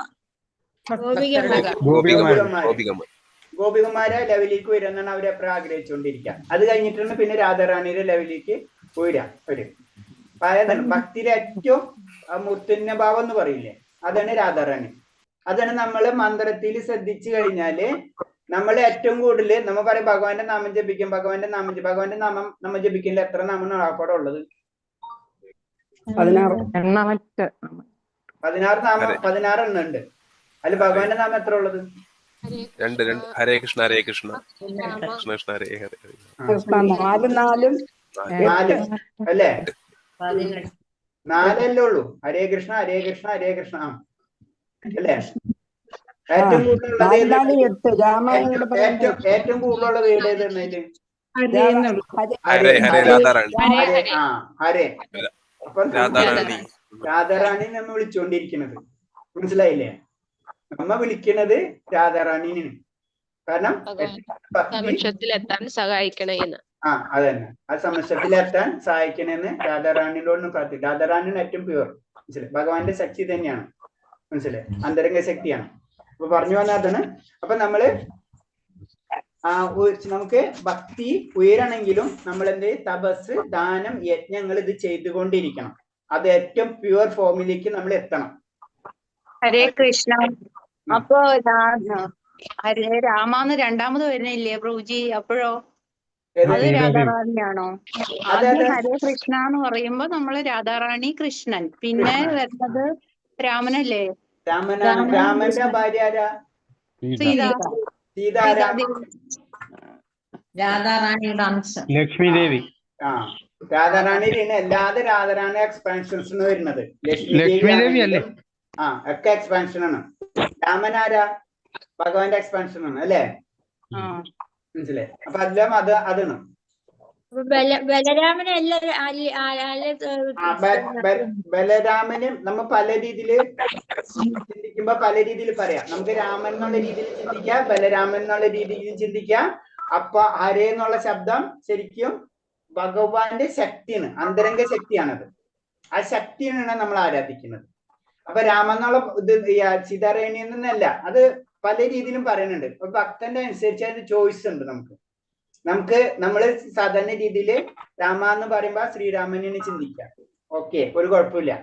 ഗോപികമാരെ ലെവലിലേക്ക് വരുമെന്നാണ് അവർ എപ്പോഴും ആഗ്രഹിച്ചുകൊണ്ടിരിക്കുക. അത് കഴിഞ്ഞിട്ടാണ് പിന്നെ രാധാറാണിയുടെ ലെവലിലേക്ക് വരും. അതായത് ഭക്തിയിലെ ഏറ്റവും മൂർധന്യ ഭാവം എന്ന് പറയില്ലേ, അതാണ് രാധാറാണി. അതാണ് നമ്മള് മന്ത്രത്തിൽ ശ്രദ്ധിച്ചു കഴിഞ്ഞാല് നമ്മൾ ഏറ്റവും കൂടുതൽ നമ്മൾ പറയും ഭഗവാന്റെ നാമം ജപിക്കും, ഭഗവാന്റെ നാമം നമ്മൾ ജപിക്കുന്നില്ല. എത്ര നാമമാണ് ആക്കോടെ ഉള്ളത്? 16 എണ്ണം ഉണ്ട്. അതിൽ ഭഗവാന്റെ നാമം എത്ര ഉള്ളത്? 2 ഹരേ കൃഷ്ണ ഹരേ കൃഷ്ണ കൃഷ്ണ കൃഷ്ണ ഹരേ ഹരേ 4 അല്ലേ? 4 അല്ലേ ഉള്ളൂ. ഹരേ കൃഷ്ണ ഹരേ കൃഷ്ണ ഹരേ കൃഷ്ണ അല്ലേ? ഏറ്റവും കൂടുതലുള്ള വീട് ഏതെണ്ണയില്? ഹരേ. അപ്പൊ രാധാറാണി നമ്മ വിളിച്ചുകൊണ്ടിരിക്കുന്നത് മനസ്സിലായില്ലേ? നമ്മ വിളിക്കുന്നത് രാധാറാണിനാണ്. കാരണം സമക്ഷത്തിലെത്താൻ സഹായിക്കണേന്ന്. അതന്നെ, ആ സമക്ഷത്തിലെത്താൻ സഹായിക്കണേന്ന് രാധാറാണിയോട് പ്രാർത്ഥിക്കും. രാധാറാണിയാണ് ഏറ്റവും പ്യുവർ, മനസ്സിലായി? ഭഗവാന്റെ ശക്തി തന്നെയാണ്, മനസ്സിലായി? അന്തരംഗ ശക്തിയാണ്. അപ്പൊ പറഞ്ഞു വന്നതാണ്. അപ്പൊ നമ്മള് നമുക്ക് ഭക്തി ഉയരണമെങ്കിലും നമ്മൾ എന്ത് തപസ്, ദാനം, യജ്ഞങ്ങൾ ഇത് ചെയ്തുകൊണ്ടിരിക്കണം. അത് ഏറ്റവും പ്യുവർ ഫോമിലേക്ക് നമ്മൾ എത്തണം. ഹരേ കൃഷ്ണ. അപ്പൊ ഹരേ രാമാന്ന് രണ്ടാമത് വരുന്നില്ലേ പ്രഭുജി? അപ്പോഴോ അത് രാധാറാണിയാണോ? ആദ്യം ഹരേ കൃഷ്ണ എന്ന് പറയുമ്പോ നമ്മള് രാധാറാണി കൃഷ്ണൻ, പിന്നെ വരുന്നത് രാമനല്ലേ? രാമന്റെ ഭാര്യ ആരാ? സീത. രാധാറാണിയുടെ അംശം ലക്ഷ്മി ദേവി. രാധാറാണിയിലാണ് അല്ലാതെ രാധാറാണി എക്സ്പാൻഷൻസ് വരുന്നത്. ലക്ഷ്മി ദേവി അല്ലേ? ഒക്കെ എക്സ്പാൻഷൻ ആണ്. രാമനാരാ? ഭഗവാന്റെ എക്സ്പാൻഷൻ ആണ് അല്ലേ? മനസ്സിലായി? അപ്പൊ അതെല്ലാം അതാണ്. ബലരാമനും നമ്മ പല രീതിയിൽ ചിന്തിക്കുമ്പോ പല രീതിയിൽ പറയാം. നമുക്ക് രാമൻ എന്നുള്ള രീതിയിൽ ചിന്തിക്കാം, ബലരാമൻ എന്നുള്ള രീതിയിൽ ചിന്തിക്കാം. അപ്പൊ ഹരേ എന്നുള്ള ശബ്ദം ശരിക്കും ഭഗവാന്റെ ശക്തിയാണ്, അന്തരംഗ ശക്തിയാണത്. ആ ശക്തിയാണ് നമ്മൾ ആരാധിക്കുന്നത്. അപ്പൊ രാമൻ എന്നുള്ള ഇത് സീതാറാണി എന്നല്ല, അത് പല രീതിയിലും പറയുന്നുണ്ട്. അപ്പൊ ഭക്തന്റെ അനുസരിച്ച് അതിന് ചോയ്സ് ഉണ്ട്. നമ്മള് സാധാരണ രീതിയിൽ രാമ എന്ന് പറയുമ്പോ ശ്രീരാമനെ ചിന്തിക്കാം. ഓക്കെ, ഒരു കുഴപ്പമില്ല.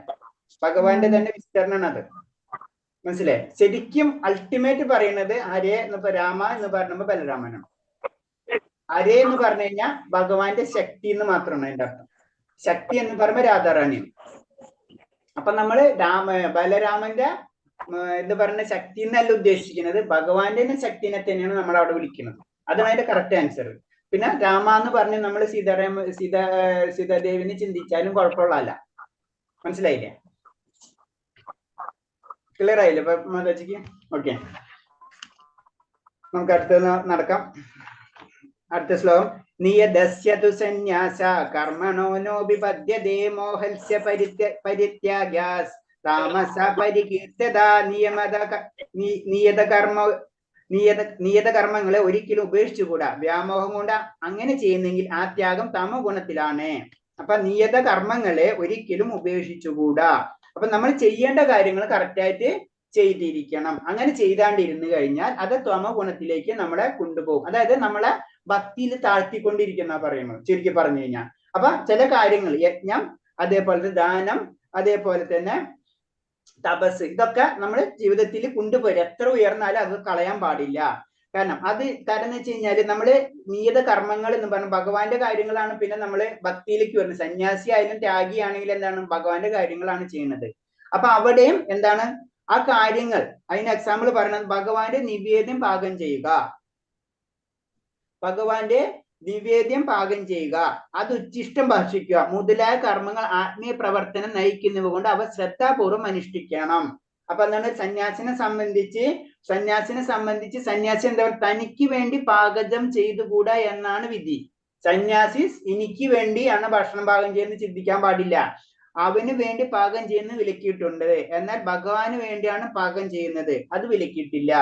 ഭഗവാന്റെ തന്നെ വിസ്തരണമാണ് അത്, മനസ്സിലായി? ശരിക്കും അൾട്ടിമേറ്റ് പറയുന്നത് ഹരേ എന്ന് രാമ എന്ന് പറയുമ്പോ ബലരാമനാണ്. ഹരേ എന്ന് പറഞ്ഞു കഴിഞ്ഞാൽ ഭഗവാന്റെ ശക്തി എന്ന് മാത്രമാണ് അതിന്റെ അർത്ഥം. ശക്തി എന്ന് പറയുമ്പോ രാധാറാണിയാണ്. അപ്പൊ നമ്മള് ബലരാമന്റെ ഇത് പറഞ്ഞ ശക്തി എന്നല്ല ഉദ്ദേശിക്കുന്നത്, ഭഗവാന്റെ ശക്തിനെ തന്നെയാണ് നമ്മൾ അവിടെ വിളിക്കുന്നത്. അതാണ് അതിന്റെ കറക്റ്റ് ആൻസർ. പിന്നെ രാമ എന്ന് പറഞ്ഞ് നമ്മൾ സീതാദേവിനെ ചിന്തിച്ചാലും കുഴപ്പമുള്ളതല്ല. മനസ്സിലായില്ലേ? ക്ലിയർ ആയില്ലേ മാതാജിക്ക്? ഓക്കെ, നമുക്ക് അടുത്തത് നടക്കാം. അടുത്ത ശ്ലോകം. നിയദസ്യതു സന്യാസ കർമ്മണോ നോഭിപദ്യതേ മോഹസ്യ പരിത്യാഗാസ് താമസ പരികീർത്തത നിയത കർമ്മങ്ങളെ ഒരിക്കലും ഉപേക്ഷിച്ചുകൂടാ. വ്യാമോഹം കൊണ്ട് അങ്ങനെ ചെയ്യുന്നെങ്കിൽ ആ ത്യാഗം തമോ ഗുണത്തിലാണ്. അപ്പൊ നിയത കർമ്മങ്ങളെ ഒരിക്കലും ഉപേക്ഷിച്ചുകൂടാ. അപ്പൊ നമ്മൾ ചെയ്യേണ്ട കാര്യങ്ങൾ കറക്റ്റായിട്ട് ചെയ്തിരിക്കണം. അങ്ങനെ ചെയ്താണ്ടിരുന്നു കഴിഞ്ഞാൽ അത് തമോ ഗുണത്തിലേക്ക് നമ്മളെ കൊണ്ടുപോകും. അതായത് നമ്മളെ ഭക്തിയിൽ താഴ്ത്തിക്കൊണ്ടിരിക്കുന്ന പറയുന്നത് ചുരുക്കി പറഞ്ഞു കഴിഞ്ഞാൽ. അപ്പൊ ചില കാര്യങ്ങൾ, യജ്ഞം, അതേപോലെ ദാനം, അതേപോലെ തന്നെ തപസ്, ഇതൊക്കെ നമ്മൾ ജീവിതത്തിൽ കൊണ്ടുപോയി എത്ര ഉയർന്നാലും അത് കളയാൻ പാടില്ല. കാരണം എന്ന് വെച്ച് കഴിഞ്ഞാല് നമ്മള് നിയത കർമ്മങ്ങൾ എന്ന് പറഞ്ഞ ഭഗവാന്റെ കാര്യങ്ങളാണ്. പിന്നെ നമ്മള് ഭക്തിയിലേക്ക് വരുന്നത്. സന്യാസി ആയാലും ത്യാഗി ആണെങ്കിലും എന്താണ്, ഭഗവാന്റെ കാര്യങ്ങളാണ് ചെയ്യുന്നത്. അപ്പൊ അവിടെയും എന്താണ് ആ കാര്യങ്ങൾ, അതിന് എക്സാമ്പിൾ പറയുന്നത് ഭഗവാന്റെ നിവേദ്യം പാകം ചെയ്യുക. ഭഗവാന്റെ നിവേദ്യം പാകം ചെയ്യുക, അത് ഉച്ഛിഷ്ടം ഭക്ഷിക്കുക മുതലായ കർമ്മങ്ങൾ ആത്മീയ പ്രവർത്തനം നയിക്കുന്നവ കൊണ്ട് അവ ശ്രദ്ധാപൂർവം അനുഷ്ഠിക്കണം. അപ്പൊ എന്താണ് സന്യാസിനെ സംബന്ധിച്ച് സന്യാസി എന്താ പറയുക, തനിക്ക് വേണ്ടി പാചകം ചെയ്തുകൂടാ എന്നാണ് വിധി. സന്യാസി എനിക്ക് വേണ്ടിയാണ് ഭക്ഷണം പാകം ചെയ്യുന്നത് ചിന്തിക്കാൻ പാടില്ല. അവന് വേണ്ടി പാകം ചെയ്യുന്നത് വിലക്കിയിട്ടുണ്ട്. എന്നാൽ ഭഗവാന് വേണ്ടിയാണ് പാകം ചെയ്യുന്നത്, അത് വിലക്കിയിട്ടില്ല.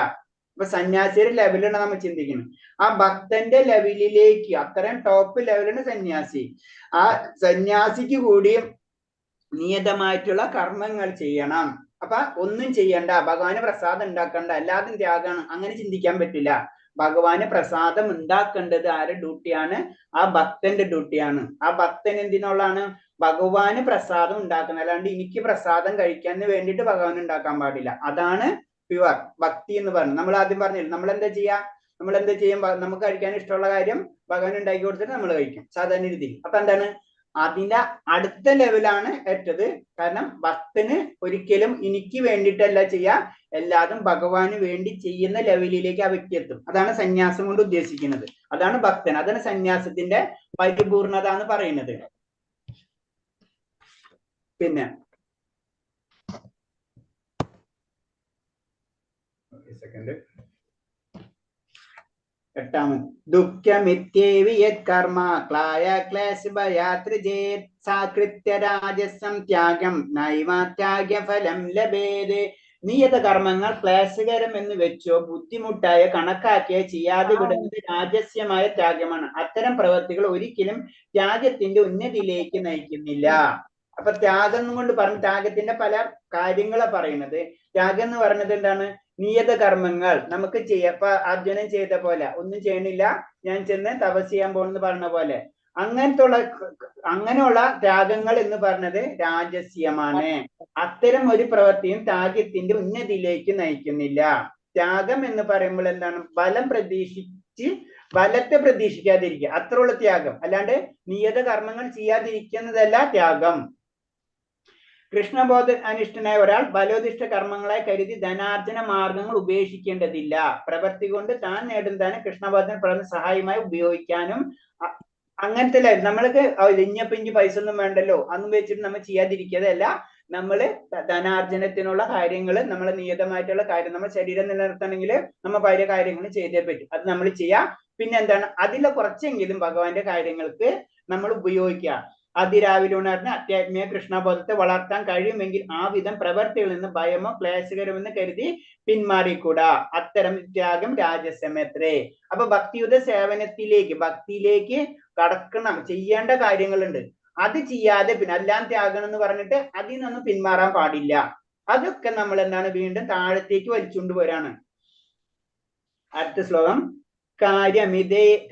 അപ്പൊ സന്യാസിയുടെ ലെവലാണ് നമ്മൾ ചിന്തിക്കുന്നത്. ആ ഭക്തന്റെ ലെവലിലേക്ക്, അത്രയും ടോപ്പ് ലെവലാണ് സന്യാസി. ആ സന്യാസിക്ക് കൂടി നിയതമായിട്ടുള്ള കർമ്മങ്ങൾ ചെയ്യണം. അപ്പൊ ഒന്നും ചെയ്യണ്ട, ഭഗവാന് പ്രസാദം ഉണ്ടാക്കണ്ട, എല്ലാതും ത്യാഗമാണ്, അങ്ങനെ ചിന്തിക്കാൻ പറ്റില്ല. ഭഗവാന് പ്രസാദം ഉണ്ടാക്കേണ്ടത് ആരുടെ ഡ്യൂട്ടിയാണ്? ആ ഭക്തന്റെ ഡ്യൂട്ടിയാണ്. ആ ഭക്തൻ എന്തിനുള്ളതാണ്? ഭഗവാന് പ്രസാദം ഉണ്ടാക്കുന്നത്. അല്ലാണ്ട് എനിക്ക് പ്രസാദം കഴിക്കാൻ വേണ്ടിയിട്ട് ഭഗവാൻ ഉണ്ടാക്കാൻ പാടില്ല. അതാണ് പ്യുവർ ഭക്തി എന്ന് പറയുന്നത്. നമ്മൾ ആദ്യം പറഞ്ഞില്ല, നമ്മൾ എന്താ ചെയ്യും? നമുക്ക് കഴിക്കാൻ ഇഷ്ടമുള്ള കാര്യം ഭഗവാൻ ഉണ്ടാക്കി കൊടുത്തിട്ട് നമ്മൾ കഴിക്കും സാധാരണ രീതിയിൽ. അപ്പൊ എന്താണ്? അതിന്റെ അടുത്ത ലെവലാണ് ഏറ്റത്. കാരണം ഭക്തന് ഒരിക്കലും എനിക്ക് വേണ്ടിയിട്ടല്ല ചെയ്യാ, എല്ലാതും ഭഗവാന് വേണ്ടി ചെയ്യുന്ന ലെവലിലേക്ക് ആ വ്യക്തി എത്തും. അതാണ് സന്യാസം കൊണ്ട് ഉദ്ദേശിക്കുന്നത്. അതാണ് ഭക്തൻ, അതാണ് സന്യാസത്തിന്റെ പരിപൂർണത എന്ന് പറയുന്നത്. പിന്നെ എട്ടാമത് ദുഃഖമിത്യേവി യത് കർമ്മ ക്ലായ ക്ലേശഭയാത്രിജേത് സാകൃത്യ രാജസം ത്യാഗം നൈവാത്യാഗ്യ ഫലം ലഭേത്. നിയത കർമ്മങ്ങൾ ക്ലേശകരം എന്ന് വെച്ചോ ബുദ്ധിമുട്ടായ കണക്കാക്കിയ ചെയ്യാതെ വിടുന്നത് രാജസ്യമായ ത്യാഗമാണ്. അത്തരം പ്രവൃത്തികൾ ഒരിക്കലും ത്യാഗത്തിന്റെ ഉന്നതിയിലേക്ക് നയിക്കുന്നില്ല. അപ്പൊ ത്യാഗം കൊണ്ട് പറഞ്ഞ ത്യാഗത്തിന്റെ പല കാര്യങ്ങളാണ് പറയുന്നത്. ത്യാഗം എന്ന് പറയുന്നത് എന്താണ്? നിയത കർമ്മങ്ങൾ നമുക്ക് ചെയ്യാം. ഇപ്പൊ അർജുനൻ ചെയ്ത പോലെ, ഒന്നും ചെയ്യണില്ല, ഞാൻ ചെന്ന് തപസ് ചെയ്യാൻ പോണെന്ന് പറഞ്ഞ പോലെ, അങ്ങനെയുള്ള ത്യാഗങ്ങൾ എന്ന് പറഞ്ഞത് രാജസ്യമാണ്. അത്തരം ഒരു പ്രവൃത്തിയും ത്യാഗത്തിന്റെ ഉന്നതിയിലേക്ക് നയിക്കുന്നില്ല. ത്യാഗം എന്ന് പറയുമ്പോൾ എന്താണ്? ഫലത്തെ പ്രതീക്ഷിക്കാതിരിക്കുക, അത്രയുള്ള ത്യാഗം. അല്ലാണ്ട് നിയത കർമ്മങ്ങൾ ചെയ്യാതിരിക്കുന്നതല്ല ത്യാഗം. കൃഷ്ണബോധ അനിഷ്ഠനായ ഒരാൾ ബലോദിഷ്ട കർമ്മങ്ങളായി കരുതി ധനാർജന മാർഗങ്ങൾ ഉപേക്ഷിക്കേണ്ടതില്ല. പ്രവൃത്തി കൊണ്ട് താൻ നേടുന്നതാണ് കൃഷ്ണബോധന പ്രവർത്തന സഹായമായി ഉപയോഗിക്കാനും. അങ്ങനത്തെ നമ്മൾക്ക് ഇഞ്ഞപ്പിഞ്ച് പൈസ ഒന്നും വേണ്ടല്ലോ അന്നും വെച്ചിട്ട് നമ്മൾ ചെയ്യാതിരിക്കാതല്ല, നമ്മള് ധനാർജനത്തിനുള്ള കാര്യങ്ങൾ, നമ്മളെ നിയതമായിട്ടുള്ള കാര്യം, നമ്മൾ ശരീരം നിലനിർത്തണമെങ്കിൽ നമ്മൾ പല കാര്യങ്ങളും ചെയ്തേ പറ്റും, അത് നമ്മൾ ചെയ്യാം. പിന്നെ എന്താണ്? അതിലെ കുറച്ചെങ്കിലും ഭഗവാന്റെ കാര്യങ്ങൾക്ക് നമ്മൾ ഉപയോഗിക്കുക. അതിരാവിലെ ഉണർന്ന് അത്യാത്മീയ കൃഷ്ണബോധത്തെ വളർത്താൻ കഴിയുമെങ്കിൽ ആ വിധം പ്രവൃത്തികളിൽ നിന്ന് ഭയമോ ക്ലേശകരമെന്ന് കരുതി പിന്മാറിക്കൂടാ. അത്തരം ത്യാഗം രാജസമത്രേ. അപ്പൊ ഭക്തിയുടെ ഭക്തിയിലേക്ക് കടക്കണം, ചെയ്യേണ്ട കാര്യങ്ങളുണ്ട്. അത് ചെയ്യാതെ പിന്നെ എല്ലാം ത്യാഗം എന്ന് പറഞ്ഞിട്ട് അതിൽ നിന്നൊന്നും പിന്മാറാൻ പാടില്ല. അതൊക്കെ നമ്മൾ എന്താണ്? വീണ്ടും താഴത്തേക്ക് വലിച്ചുകൊണ്ടുവരാണ്. അടുത്ത ശ്ലോകം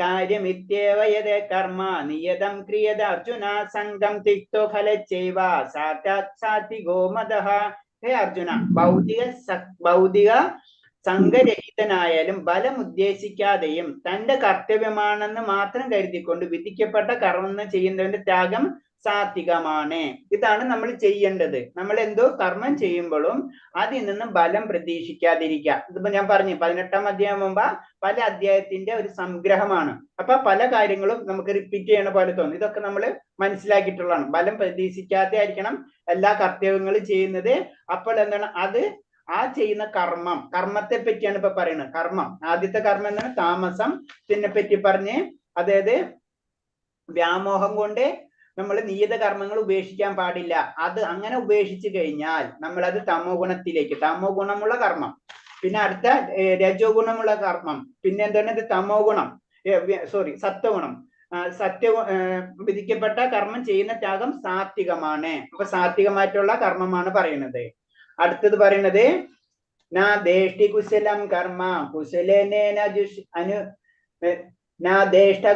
കാര്യമിത്യേവ യദ കർമ്മ നിയതം ക്രിയത അർജുന സംഗം തിക്തോ ഫലച്ചൈവ സാത്വികോ മതഃ. ഹേ അർജുന, ഭൗതിക സംഘരഹിതനായാലും ബലം ഉദ്ദേശിക്കാതെയും തന്റെ കർത്തവ്യമാണെന്ന് മാത്രം കരുതിക്കൊണ്ട് വിധിക്കപ്പെട്ട കർമ്മം ചെയ്യുന്നവന്റെ ത്യാഗം സാത്വികമാണ്. ഇതാണ് നമ്മൾ ചെയ്യേണ്ടത്. നമ്മൾ എന്തോ കർമ്മം ചെയ്യുമ്പോഴും അതിൽ നിന്നും ബലം പ്രതീക്ഷിക്കാതിരിക്കുക. ഇതിപ്പോ ഞാൻ പറഞ്ഞു 18ാം അധ്യായം മുമ്പ് പല അധ്യായത്തിന്റെ ഒരു സംഗ്രഹമാണ്. അപ്പൊ പല കാര്യങ്ങളും നമുക്ക് റിപ്പീറ്റ് ചെയ്യണ പോലെ തോന്നും. ഇതൊക്കെ നമ്മൾ മനസ്സിലാക്കിയിട്ടുള്ളതാണ്. ബലം പ്രതീക്ഷിക്കാതെ ആയിരിക്കണം എല്ലാ കർത്തവ്യങ്ങളും ചെയ്യുന്നത്. അപ്പോൾ എന്താണ്? അത് ആ ചെയ്യുന്ന കർമ്മത്തെ പറ്റിയാണ് ഇപ്പൊ പറയുന്നത്. കർമ്മം, ആദ്യത്തെ കർമ്മം എന്താണ്? താമസം ഇതിനെ പറ്റി പറഞ്ഞ്, അതായത് വ്യാമോഹം കൊണ്ട് നമ്മൾ നിയത കർമ്മങ്ങൾ ഉപേക്ഷിക്കാൻ പാടില്ല. അത് അങ്ങനെ ഉപേക്ഷിച്ചു കഴിഞ്ഞാൽ നമ്മൾ അത് തമോ ഗുണമുള്ള കർമ്മം. പിന്നെ അടുത്ത രജോ ഗുണമുള്ള കർമ്മം. പിന്നെ എന്താണ്? സത്വഗുണം. വിധിക്കപ്പെട്ട കർമ്മം ചെയ്യുന്ന ത്യാഗം സാത്വികമാണ്. അപ്പൊ സാത്വികമായിട്ടുള്ള കർമ്മമാണ് പറയുന്നത്. അടുത്തത് പറയുന്നത് നാദേഷ്ടി കുശലം കർമ്മ കുശലേന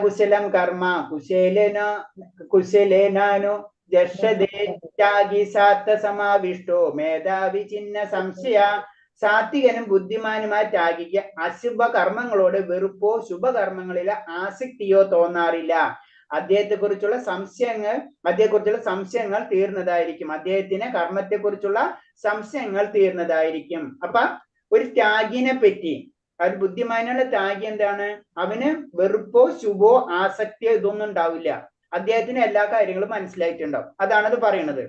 കുശലം കർമ്മ കുശലേനാനു ജഷദേത്യാഗി സാത്ത സമാവിഷ്ടോ മേധാവി ചിഹ്ന സംശയ. സാത്വികനും ബുദ്ധിമാനുമായ ത്യാഗിക്ക് അശുഭ കർമ്മങ്ങളോട് വെറുപ്പോ ശുഭകർമ്മങ്ങളിലെ ആസക്തിയോ തോന്നാറില്ല. അദ്ദേഹത്തെക്കുറിച്ചുള്ള സംശയങ്ങൾ തീർന്നതായിരിക്കും. അദ്ദേഹത്തിന് കർമ്മത്തെക്കുറിച്ചുള്ള സംശയങ്ങൾ തീർന്നതായിരിക്കും. അപ്പൊ ഒരു ത്യാഗിനെ പറ്റി, ഒരു ബുദ്ധിമാനുള്ള ത്യാഗി എന്താണ്? അവന് വെറുപ്പോ ശുഭോ ആസക്തിയോ ഇതൊന്നും ഉണ്ടാവില്ല. അദ്ദേഹത്തിന് എല്ലാ കാര്യങ്ങളും മനസ്സിലായിട്ടുണ്ടാവും. അതാണത് പറയുന്നത്.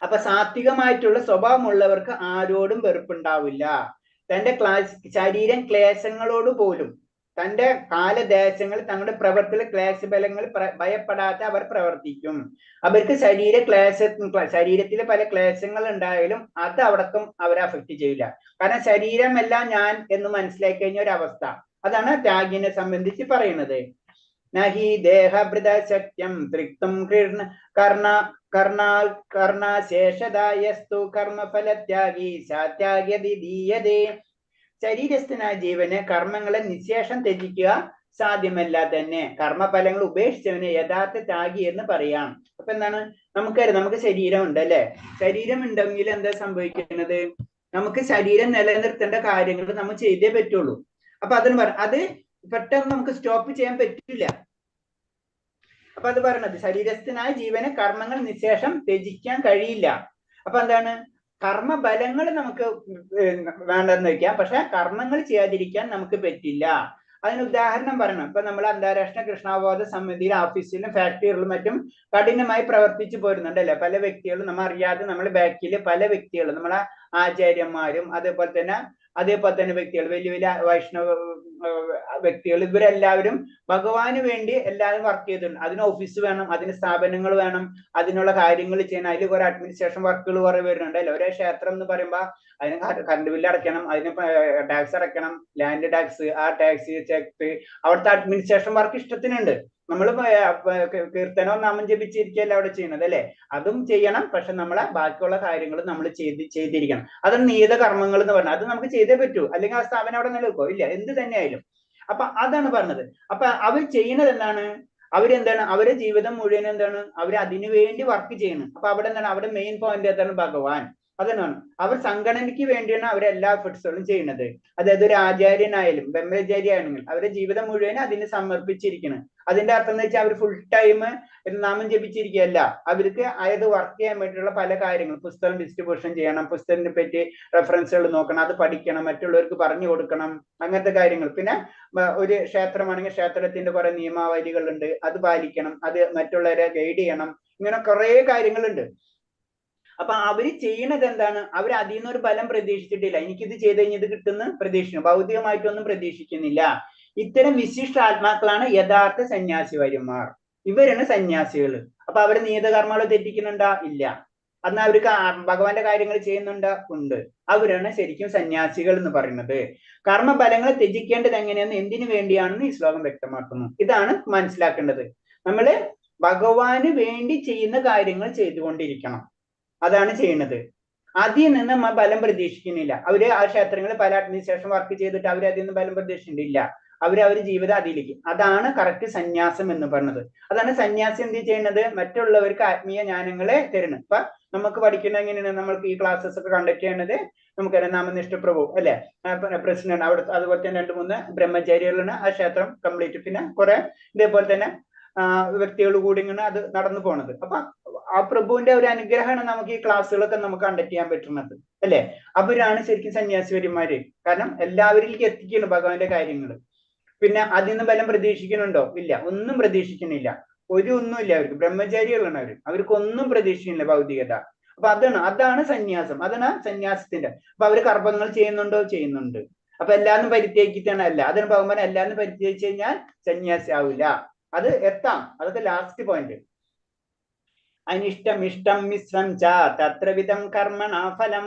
അപ്പൊ സാത്വികമായിട്ടുള്ള സ്വഭാവമുള്ളവർക്ക് ആരോടും വെറുപ്പുണ്ടാവില്ല. തന്റെ ശരീരം ക്ലേശങ്ങളോട് പോലും, തന്റെ കാലദേശങ്ങൾ, തങ്ങളുടെ പ്രവർത്തന ക്ലേശബലങ്ങൾ ഭയപ്പെടാതെ അവർ പ്രവർത്തിക്കും. അവർക്ക് ശരീരത്തിൽ പല ക്ലേശങ്ങൾ ഉണ്ടായാലും അത് അവിടക്കും അവരെ അഫക്റ്റ് ചെയ്യില്ല. കാരണം ശരീരമെല്ലാം ഞാൻ എന്ന് മനസ്സിലാക്കി കഴിഞ്ഞ ഒരു അവസ്ഥ. അതാണ് ത്യാഗിനെ സംബന്ധിച്ച് പറയുന്നത്. നഹി ദേഹഭൃത സത്യം തൃക്തും കർണാശേഷദായസ്തു കർമ്മഫലത്യാഗി സാത്യാഗ്യതി ദീയതേ. ശരീരസ്ഥനായ ജീവന് കർമ്മങ്ങളെ നിശേഷം ത്യജിക്കുക സാധ്യമല്ല തന്നെ. കർമ്മഫലങ്ങൾ ഉപേക്ഷിച്ചവനെ യഥാർത്ഥ ത്യാഗി എന്ന് പറയാം. അപ്പൊ എന്താണ്, നമുക്കറിയാം നമുക്ക് ശരീരം ഉണ്ട് അല്ലെ. ശരീരം ഉണ്ടെങ്കിൽ എന്താ സംഭവിക്കുന്നത്, നമുക്ക് ശരീരം നിലനിർത്തേണ്ട കാര്യങ്ങൾ നമ്മൾ ചെയ്തേ പറ്റുള്ളൂ. അപ്പൊ അത് പെട്ടെന്ന് നമുക്ക് സ്റ്റോപ്പ് ചെയ്യാൻ പറ്റില്ല. അപ്പൊ അത് പറയണത് ശരീരസ്ഥനായ ജീവന് കർമ്മങ്ങൾ നിശേഷം ത്യജിക്കാൻ കഴിയില്ല. അപ്പൊ എന്താണ്, കർമ്മഫലങ്ങൾ നമുക്ക് വേണ്ടെന്ന് വെക്കാം, പക്ഷെ കർമ്മങ്ങൾ ചെയ്യാതിരിക്കാൻ നമുക്ക് പറ്റില്ല. അതിന് ഉദാഹരണം പറയണം. ഇപ്പൊ നമ്മൾ അന്താരാഷ്ട്ര കൃഷ്ണാവബോധ സമിതിയിലെ ഓഫീസിലും ഫാക്ടറികളിലും മറ്റും കഠിനമായി പ്രവർത്തിച്ചു പോരുന്നുണ്ടല്ലേ പല വ്യക്തികളും. നമ്മൾ അറിയാതെ നമ്മുടെ ബാക്കിൽ പല വ്യക്തികളും, നമ്മളെ ആചാര്യന്മാരും അതേപോലെ തന്നെ വ്യക്തികൾ, വലിയ വലിയ വൈഷ്ണവ വ്യക്തികൾ, ഇവരെല്ലാവരും ഭഗവാന് വേണ്ടി എല്ലാവരും വർക്ക് ചെയ്തിട്ടുണ്ട്. അതിന് ഓഫീസ് വേണം, അതിന് സ്ഥാപനങ്ങൾ വേണം, അതിനുള്ള കാര്യങ്ങൾ ചെയ്യണം. അതിൽ കുറെ അഡ്മിനിസ്ട്രേഷൻ വർക്കുകൾ കുറെ വരുന്നുണ്ട് അല്ലെ. ഒരേ ക്ഷേത്രം എന്ന് പറയുമ്പോൾ അതിന് കറണ്ട് ബില്ല് അടയ്ക്കണം, അതിന് ടാക്സ് അടയ്ക്കണം, ലാൻഡ് ടാക്സ്, ആ ടാക്സ് ചെക്ക്, അവിടുത്തെ അഡ്മിനിസ്ട്രേഷൻ വർക്ക് ഇഷ്ടത്തിനുണ്ട്. നമ്മൾ കീർത്തനവും നാമം ജപിച്ചിരിക്കുകയല്ല അവിടെ ചെയ്യുന്നത് അല്ലെ. അതും ചെയ്യണം, പക്ഷെ നമ്മളെ ബാക്കിയുള്ള കാര്യങ്ങൾ നമ്മൾ ചെയ്തിരിക്കണം. അതാണ് നിയത കർമ്മങ്ങൾ എന്ന് പറഞ്ഞാൽ. അത് നമുക്ക് ചെയ്തേ പറ്റൂ, അല്ലെങ്കിൽ ആ സ്ഥാപനം അവിടെ നിലനിൽക്കോ ഇല്ല, എന്ത് തന്നെയായാലും. അപ്പൊ അതാണ് പറഞ്ഞത്. അപ്പൊ അവർ ചെയ്യുന്നത് എന്താണ്, അവരെന്താണ്, അവരുടെ ജീവിതം മുഴുവൻ എന്താണ്, അവർ അതിനു വേണ്ടി വർക്ക് ചെയ്യണം. അപ്പൊ അവിടെ എന്താണ്, അവിടെ മെയിൻ പോയിന്റ് എന്താണ്, ഭഗവാൻ. അതെന്നാണ്, അവർ സംഘടനയ്ക്ക് വേണ്ടിയാണ് അവരെല്ലാ എഫേർട്സുകളും ചെയ്യുന്നത്. അതായത് ഒരു ആചാര്യനായാലും ബ്രഹ്മചാരി ആണെങ്കിലും അവരുടെ ജീവിതം മുഴുവൻ അതിന് സമർപ്പിച്ചിരിക്കണം. അതിന്റെ അർത്ഥം എന്ന് വെച്ചാൽ അവർ ഫുൾ ടൈം നാമം ജപിച്ചിരിക്കുകയല്ല. അവർക്ക് അതായത് വർക്ക് ചെയ്യാൻ വേണ്ടിയിട്ടുള്ള പല കാര്യങ്ങൾ, പുസ്തകം ഡിസ്ട്രിബ്യൂഷൻ ചെയ്യണം, പുസ്തകത്തിനെ പറ്റി റെഫറൻസുകൾ നോക്കണം, അത് പഠിക്കണം, മറ്റുള്ളവർക്ക് പറഞ്ഞു കൊടുക്കണം, അങ്ങനത്തെ കാര്യങ്ങൾ. പിന്നെ ഒരു ക്ഷേത്രമാണെങ്കിൽ ക്ഷേത്രത്തിന്റെ കുറെ നിയമാവലികളുണ്ട്, അത് പാലിക്കണം, അത് മറ്റുള്ളവരെ ഗൈഡ് ചെയ്യണം, ഇങ്ങനെ കുറെ കാര്യങ്ങളുണ്ട്. അപ്പൊ അവര് ചെയ്യണത് എന്താണ്, അവർ അതിൽ നിന്നൊരു ഫലം പ്രതീക്ഷിച്ചിട്ടില്ല. എനിക്കിത് ചെയ്ത് കഴിഞ്ഞ് ഇത് കിട്ടുന്ന പ്രതീക്ഷിക്കുന്നു, ഭൗതികമായിട്ടൊന്നും പ്രതീക്ഷിക്കുന്നില്ല. ഇത്തരം വിശിഷ്ട ആത്മാക്കളാണ് യഥാർത്ഥ സന്യാസിവര്യന്മാർ. ഇവരാണ് സന്യാസികൾ. അപ്പൊ അവര് നിയതകർമ്മങ്ങൾ തെറ്റിക്കുന്നുണ്ടാ ഇല്ല. എന്നാൽ അവർക്ക് ഭഗവാന്റെ കാര്യങ്ങൾ ചെയ്യുന്നുണ്ടാ ഉണ്ട്. അവരാണ് ശരിക്കും സന്യാസികൾ എന്ന് പറയുന്നത്. കർമ്മഫലങ്ങളെ ത്യജിക്കേണ്ടത് എങ്ങനെയെന്ന് എന്തിനു വേണ്ടിയാണെന്ന് ഈ ശ്ലോകം വ്യക്തമാക്കുന്നു. ഇതാണ് മനസ്സിലാക്കേണ്ടത്. നമ്മള് ഭഗവാന് വേണ്ടി ചെയ്യുന്ന കാര്യങ്ങൾ ചെയ്തുകൊണ്ടിരിക്കണം, അതാണ് ചെയ്യുന്നത്. അതിൽ നിന്ന് നമ്മൾ ഫലം പ്രതീക്ഷിക്കുന്നില്ല. അവര് ആ ക്ഷേത്രങ്ങളിൽ പല അഡ്മിനിസ്ട്രേഷൻ വർക്ക് ചെയ്തിട്ട് അവർ അതിൽ നിന്ന് ഫലം പ്രതീക്ഷിക്കുന്നില്ല. അവരുടെ ജീവിതം അതിലേക്ക്. അതാണ് കറക്റ്റ് സന്യാസം എന്ന് പറഞ്ഞത്. അതാണ് സന്യാസം എന്ത് ചെയ്യുന്നത്, മറ്റുള്ളവർക്ക് ആത്മീയ ജ്ഞാനങ്ങളെ തരുന്നത്. ഇപ്പൊ നമുക്ക് പഠിക്കുന്ന എങ്ങനെയാണ്, നമ്മൾക്ക് ഈ ക്ലാസ്സസ് ഒക്കെ കണ്ടക്ട് ചെയ്യണത് നമുക്കറിയാം, നാമനിഷ്ഠ പ്രഭു അല്ലെ, പ്രസിഡന്റ്. അവിടെ അതുപോലെ തന്നെ 2-3 ബ്രഹ്മചാരികളാണ് ആ ക്ഷേത്രം കംപ്ലീറ്റ്. പിന്നെ കുറെ ഇതേപോലെ തന്നെ വ്യക്തികൾ കൂടി ഇങ്ങനെ അത് നടന്നു പോണത്. അപ്പൊ ആ പ്രഭുവിന്റെ ഒരു അനുഗ്രഹമാണ് നമുക്ക് ഈ ക്ലാസ്സുകളൊക്കെ നമുക്ക് കണ്ടക്ട് ചെയ്യാൻ പറ്റുന്നത് അല്ലെ. അവരാണ് ശരിക്കും സന്യാസിവര്യന്മാര്. കാരണം എല്ലാവരിലേക്ക് എത്തിക്കുന്നു ഭഗവാന്റെ കാര്യങ്ങൾ. പിന്നെ അതിൽ നിന്ന് ബലം പ്രതീക്ഷിക്കുന്നുണ്ടോ ഇല്ല, ഒന്നും പ്രതീക്ഷിക്കുന്നില്ല. ഒന്നുമില്ല അവർക്ക്. ബ്രഹ്മചാരികളാണ് അവർക്ക് ഒന്നും പ്രതീക്ഷിക്കുന്നില്ല ഭൗതികത. അപ്പൊ അതാണ് സന്യാസം, അതാണ് സന്യാസത്തിന്റെ. അപ്പൊ അവര് കർമ്മങ്ങൾ ചെയ്യുന്നുണ്ടോ, ചെയ്യുന്നുണ്ട്. അപ്പൊ എല്ലാവരും പരിത്യാഗിക്കാണ് അല്ല. അതിന് ഭഗവാൻ എല്ലാവരും പരിത്യാഗിച്ചു കഴിഞ്ഞാൽ സന്യാസി ആവില്ല. അത് എത്താം, അതൊക്കെ ലാസ്റ്റ് പോയിന്റ്. അനിഷ്ടം ഇഷ്ടം മിശ്രം ച തത്രവിധം കർമ്മണ ഫലം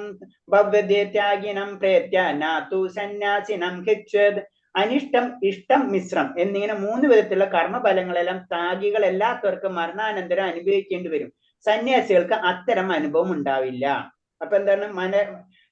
ഭവ്യതേ ത്യാഗിനം പ്രേത്യ നാതു സന്യാസിനം ഹിച്ഛേത്. അനിഷ്ടം ഇഷ്ടം മിശ്രം എന്നിങ്ങനെ 3 വിധത്തിലുള്ള കർമ്മഫലങ്ങളെല്ലാം ത്യാഗികളല്ലാത്തവർക്ക് മരണാനന്തരം അനുഭവിക്കേണ്ടി വരും. സന്യാസികൾക്ക് അത്തരം അനുഭവം ഉണ്ടാവില്ല. അപ്പൊ എന്താണ്,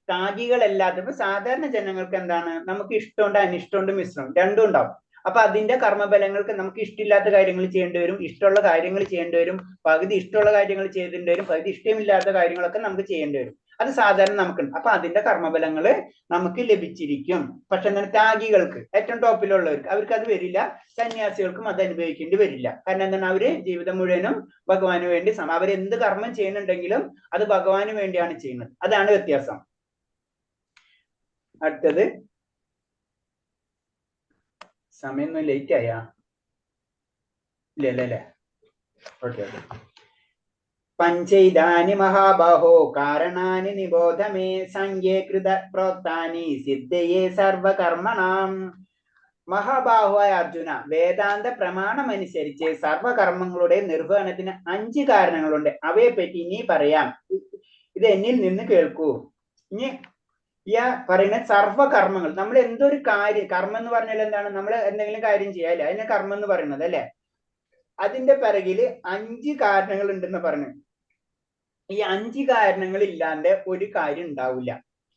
ത്യാഗികളല്ലാത്തപ്പോ സാധാരണ ജനങ്ങൾക്ക് എന്താണ്, നമുക്ക് ഇഷ്ടമുണ്ട് അനിഷ്ടമുണ്ട് മിശ്രം രണ്ടും ഉണ്ടാവും. അപ്പൊ അതിന്റെ കർമ്മഫലങ്ങൾക്ക് നമുക്ക് ഇഷ്ടമില്ലാത്ത കാര്യങ്ങൾ ചെയ്യേണ്ടി വരും, ഇഷ്ടമുള്ള കാര്യങ്ങൾ ചെയ്യേണ്ടി വരും. പകുതി ഇഷ്ടമുള്ള കാര്യങ്ങൾ ചെയ്തിട്ട് വരും, പകുതി ഇഷ്ടമില്ലാത്ത കാര്യങ്ങളൊക്കെ നമുക്ക് ചെയ്യേണ്ടി വരും. അത് സാധാരണ നമുക്കുണ്ട്. അപ്പൊ അതിന്റെ കർമ്മഫലങ്ങള് നമുക്ക് ലഭിച്ചിരിക്കും. പക്ഷെ എന്താണ്, ത്യാഗികൾക്ക് ഏറ്റവും ടോപ്പിലുള്ളവർക്ക് അവർക്ക് അത് വരില്ല. സന്യാസികൾക്കും അത് അനുഭവിക്കേണ്ടി വരില്ല. കാരണം എന്താണ്, അവര് ജീവിതം മുഴുവനും ഭഗവാന് വേണ്ടി അവരെന്ത് കർമ്മം ചെയ്യുന്നുണ്ടെങ്കിലും അത് ഭഗവാന് വേണ്ടിയാണ് ചെയ്യുന്നത്. അതാണ് വ്യത്യാസം. അടുത്തത് സമയം ലേറ്റ് ആയാ ഇല്ലല്ലേ? ഓക്കെ. പഞ്ചൈതാനി മഹാബാഹോ കാരണാനി നിബോധമേ സംഖ്യേ കൃത പ്രോക്താനി സിദ്ധയേ സർവകർമ്മണാം. മഹാബാഹുവായ അർജുന, വേദാന്ത പ്രമാണം അനുസരിച്ച് സർവകർമ്മങ്ങളുടെ നിർവഹണത്തിന് 5 കാരണങ്ങളുണ്ട്. അവയെ പറ്റി ഇനി പറയാം. ഇത് എന്നിൽ നിന്ന് കേൾക്കൂ. ഇനി പറയുന്ന സർവകർമ്മങ്ങൾ, നമ്മൾ എന്തൊരു കാര്യം, കർമ്മം എന്ന് പറഞ്ഞാൽ എന്താണ്, നമ്മൾ എന്തെങ്കിലും കാര്യം ചെയ്യാല്ലേ, അതിനെ കർമ്മം എന്ന് പറയുന്നത് അല്ലെ. അതിന്റെ പിറകില് 5 കാരണങ്ങൾ ഉണ്ടെന്ന് പറഞ്ഞു. ഈ 5 കാരണങ്ങൾ ഇല്ലാണ്ട് ഒരു കാര്യം ഉണ്ടാവില്ല.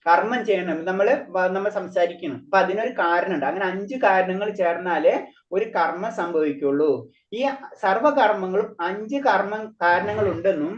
കർമ്മം ചെയ്യണം നമ്മൾ സംസാരിക്കണം, അപ്പൊ അതിനൊരു കാരണമുണ്ട്. അങ്ങനെ 5 കാരണങ്ങൾ ചേർന്നാലേ ഒരു കർമ്മം സംഭവിക്കുള്ളൂ. ഈ സർവകർമ്മങ്ങളും 5 കാരണങ്ങൾ ഉണ്ടെന്നും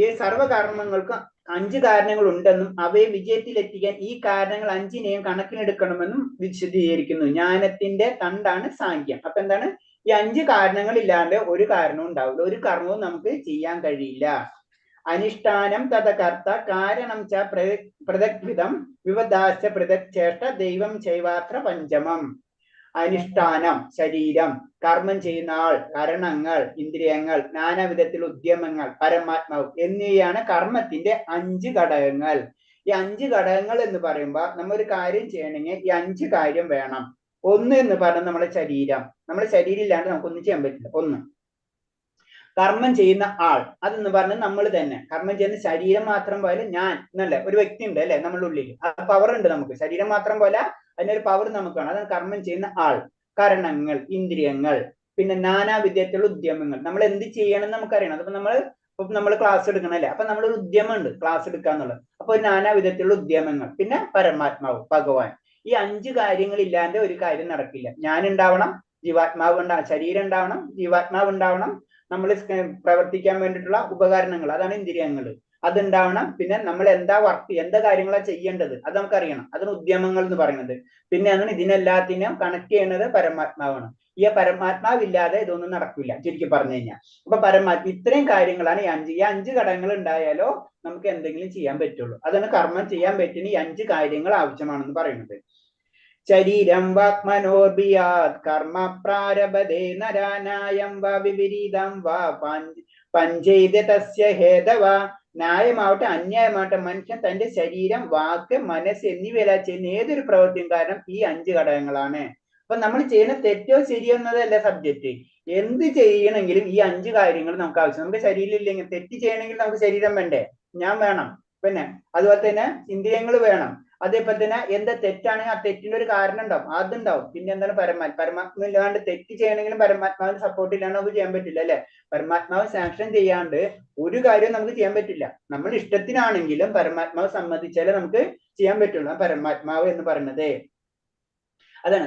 ഈ സർവകർമ്മങ്ങൾക്ക് 5 കാരണങ്ങൾ ഉണ്ടെന്നും അവയെ വിജയത്തിലെത്തിക്കാൻ ഈ കാരണങ്ങൾ 5നെയും കണക്കിലെടുക്കണമെന്നും വിശദീകരിക്കുന്നു. ജ്ഞാനത്തിന്റെ തണ്ടാണ് സാങ്ക്യം. അപ്പൊ എന്താണ്? ഈ 5 കാരണങ്ങൾ ഇല്ലാണ്ട് ഒരു കാരണവും ഉണ്ടാവില്ല, ഒരു കർമ്മവും നമുക്ക് ചെയ്യാൻ കഴിയില്ല. അനുഷ്ഠാനം തഥകർത്ത കാരണം ച പൃഥഗ്വിധം വിവദാശ്ച പൃഥക് ചേഷ്ട ദൈവം ചൈവാത്ര പഞ്ചമം. അനുഷ്ഠാനം ശരീരം, കർമ്മം ചെയ്യുന്ന ആൾ, കരണങ്ങൾ, ഇന്ദ്രിയങ്ങൾ, നാനാവിധത്തിൽ ഉദ്യമങ്ങൾ, പരമാത്മാവ് എന്നിവയാണ് കർമ്മത്തിന്റെ 5 ഘടകങ്ങൾ. ഈ 5 ഘടകങ്ങൾ എന്ന് പറയുമ്പോൾ നമ്മൾ ഒരു കാര്യം ചെയ്യണമെങ്കിൽ ഈ 5 കാര്യം വേണം. ഒന്ന് എന്ന് പറഞ്ഞാൽ നമ്മുടെ ശരീരം. നമ്മുടെ ശരീരം ഇല്ലാണ്ട് നമുക്കൊന്നും ചെയ്യാൻ പറ്റില്ല. ഒന്ന്, കർമ്മം ചെയ്യുന്ന ആൾ, അതെന്ന് പറഞ്ഞാൽ നമ്മൾ തന്നെ. കർമ്മം ചെയ്യുന്ന ശരീരം മാത്രം പോലെ ഞാൻ എന്നല്ലേ ഒരു വ്യക്തി ഉണ്ട് അല്ലെ നമ്മളുടെ ഉള്ളിൽ, ആ പവർ ഉണ്ട് നമുക്ക്. ശരീരം മാത്രം പോലെ അതിനൊരു പവർ നമുക്കാണ്. അതാണ് കർമ്മം ചെയ്യുന്ന ആൾ. കരണങ്ങൾ, ഇന്ദ്രിയങ്ങൾ, പിന്നെ നാനാവിധത്തിലുള്ള ഉദ്യമങ്ങൾ. നമ്മൾ എന്ത് ചെയ്യണം നമുക്കറിയണം. അതിപ്പോ നമ്മൾ ക്ലാസ് എടുക്കണം അല്ലെ, അപ്പൊ നമ്മളൊരു ഉദ്യമം ഉണ്ട് ക്ലാസ് എടുക്കാന്നുള്ളത്. അപ്പൊ നാനാവിധത്തിലുള്ള ഉദ്യമങ്ങൾ, പിന്നെ പരമാത്മാവ് ഭഗവാൻ. ഈ 5 കാര്യങ്ങൾ ഇല്ലാണ്ട് ഒരു കാര്യം നടക്കില്ല. ഞാൻ ഉണ്ടാവണം, ജീവാത്മാവ് ഉണ്ടാവണം, ശരീരം ഉണ്ടാവണം, ജീവാത്മാവ് ഉണ്ടാവണം, നമ്മൾ പ്രവർത്തിക്കാൻ വേണ്ടിയിട്ടുള്ള ഉപകരണങ്ങൾ, അതാണ് ഇന്ദ്രിയങ്ങൾ, അതുണ്ടാവണം. പിന്നെ നമ്മൾ എന്താ കാര്യങ്ങളാണ് ചെയ്യേണ്ടത് അത് നമുക്കറിയണം, അതാണ് ഉദ്യമങ്ങൾ എന്ന് പറയുന്നത്. പിന്നെ അങ്ങനെ ഇതിനെല്ലാത്തിനും കണക്ട് ചെയ്യുന്നത് പരമാത്മാവാണ്. ഈ പരമാത്മാവില്ലാതെ ഇതൊന്നും നടക്കില്ല ചുരുക്കി പറഞ്ഞു കഴിഞ്ഞാൽ. അപ്പൊ ഇത്രയും കാര്യങ്ങളാണ് ഈ 5 ഘടകങ്ങൾ ഉണ്ടായാലോ നമുക്ക് എന്തെങ്കിലും ചെയ്യാൻ പറ്റുള്ളൂ. അതാണ് കർമ്മം ചെയ്യാൻ പറ്റുന്ന ഈ 5 കാര്യങ്ങൾ ആവശ്യമാണെന്ന് പറയുന്നത്. ശരീരം വാക്മനോർബിയാത് കർമ്മ പ്രാരഭതേ നരാനായം വാ വിപരീതം വാ പഞ്ചൈത തസ്യ ഹേതവ. ന്യായമാവട്ടെ അന്യായമാവട്ടെ മനുഷ്യൻ തന്റെ ശരീരം, വാക്ക്, മനസ്സ് എന്നിവയില ചെയ്യുന്ന ഏതൊരു പ്രവൃത്തിയും കാരണം ഈ 5 ഘടകങ്ങളാണ്. അപ്പൊ നമ്മൾ ചെയ്യുന്ന തെറ്റോ ശരിയോ എന്നതല്ല സബ്ജക്റ്റ്. എന്ത് ചെയ്യണമെങ്കിലും ഈ 5 കാര്യങ്ങൾ നമുക്ക് ആവശ്യം. നമുക്ക് ശരീരം ഇല്ലെങ്കിൽ, തെറ്റ് ചെയ്യണമെങ്കിൽ നമുക്ക് ശരീരം വേണ്ടേ, ഞാൻ വേണം, പിന്നെ അതുപോലെ തന്നെ ഇന്ദ്രിയങ്ങൾ വേണം. അതേപോലെ തന്നെ എന്താ തെറ്റാണെങ്കിൽ ആ തെറ്റിന്റെ ഒരു കാരണം ഉണ്ടാവും, അതുണ്ടാവും. പിന്നെ എന്താണ് പരമാത്മ ഇല്ലാണ്ട് തെറ്റ് ചെയ്യണമെങ്കിലും പരമാത്മാവിന് സപ്പോർട്ട് ഇല്ലാണ്ട് നമുക്ക് ചെയ്യാൻ പറ്റില്ല അല്ലെ. പരമാത്മാവ് സാങ്ഷൻ ചെയ്യാണ്ട് ഒരു കാര്യവും നമുക്ക് ചെയ്യാൻ പറ്റില്ല. നമ്മൾ ഇഷ്ടത്തിനാണെങ്കിലും പരമാത്മാവ് സമ്മതിച്ചാലേ നമുക്ക് ചെയ്യാൻ പറ്റുള്ളൂ. പരമാത്മാവ് എന്ന് പറയുന്നത് അതാണ്.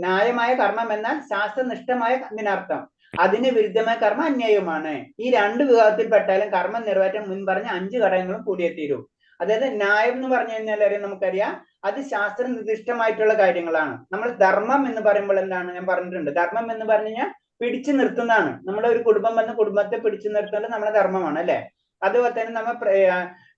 ന്യായമായ കർമ്മം എന്നാൽ ശാസ്ത്രനിഷ്ഠമായ ഇതിനർത്ഥം. അതിന് വിരുദ്ധമായ കർമ്മം അന്യായവുമാണ്. ഈ 2 വിഭാഗത്തിൽപ്പെട്ടാലും കർമ്മം നിറവേറ്റാൻ മുൻ പറഞ്ഞ 5 ഘടകങ്ങളും കൂടിയേ തീരൂ. അതായത് ന്യായം എന്ന് പറഞ്ഞു കഴിഞ്ഞാൽ നമുക്കറിയാം അത് ശാസ്ത്ര നിർദ്ദിഷ്ടമായിട്ടുള്ള കാര്യങ്ങളാണ്. നമ്മൾ ധർമ്മം എന്ന് പറയുമ്പോൾ എന്താണ് ഞാൻ പറഞ്ഞിട്ടുണ്ട്. ധർമ്മം എന്ന് പറഞ്ഞു കഴിഞ്ഞാൽ പിടിച്ചു നിർത്തുന്നതാണ്. നമ്മളെ ഒരു കുടുംബം വന്ന് കുടുംബത്തെ പിടിച്ചു നിർത്തുന്നത് നമ്മുടെ ധർമ്മമാണ് അല്ലെ. അതുപോലെ തന്നെ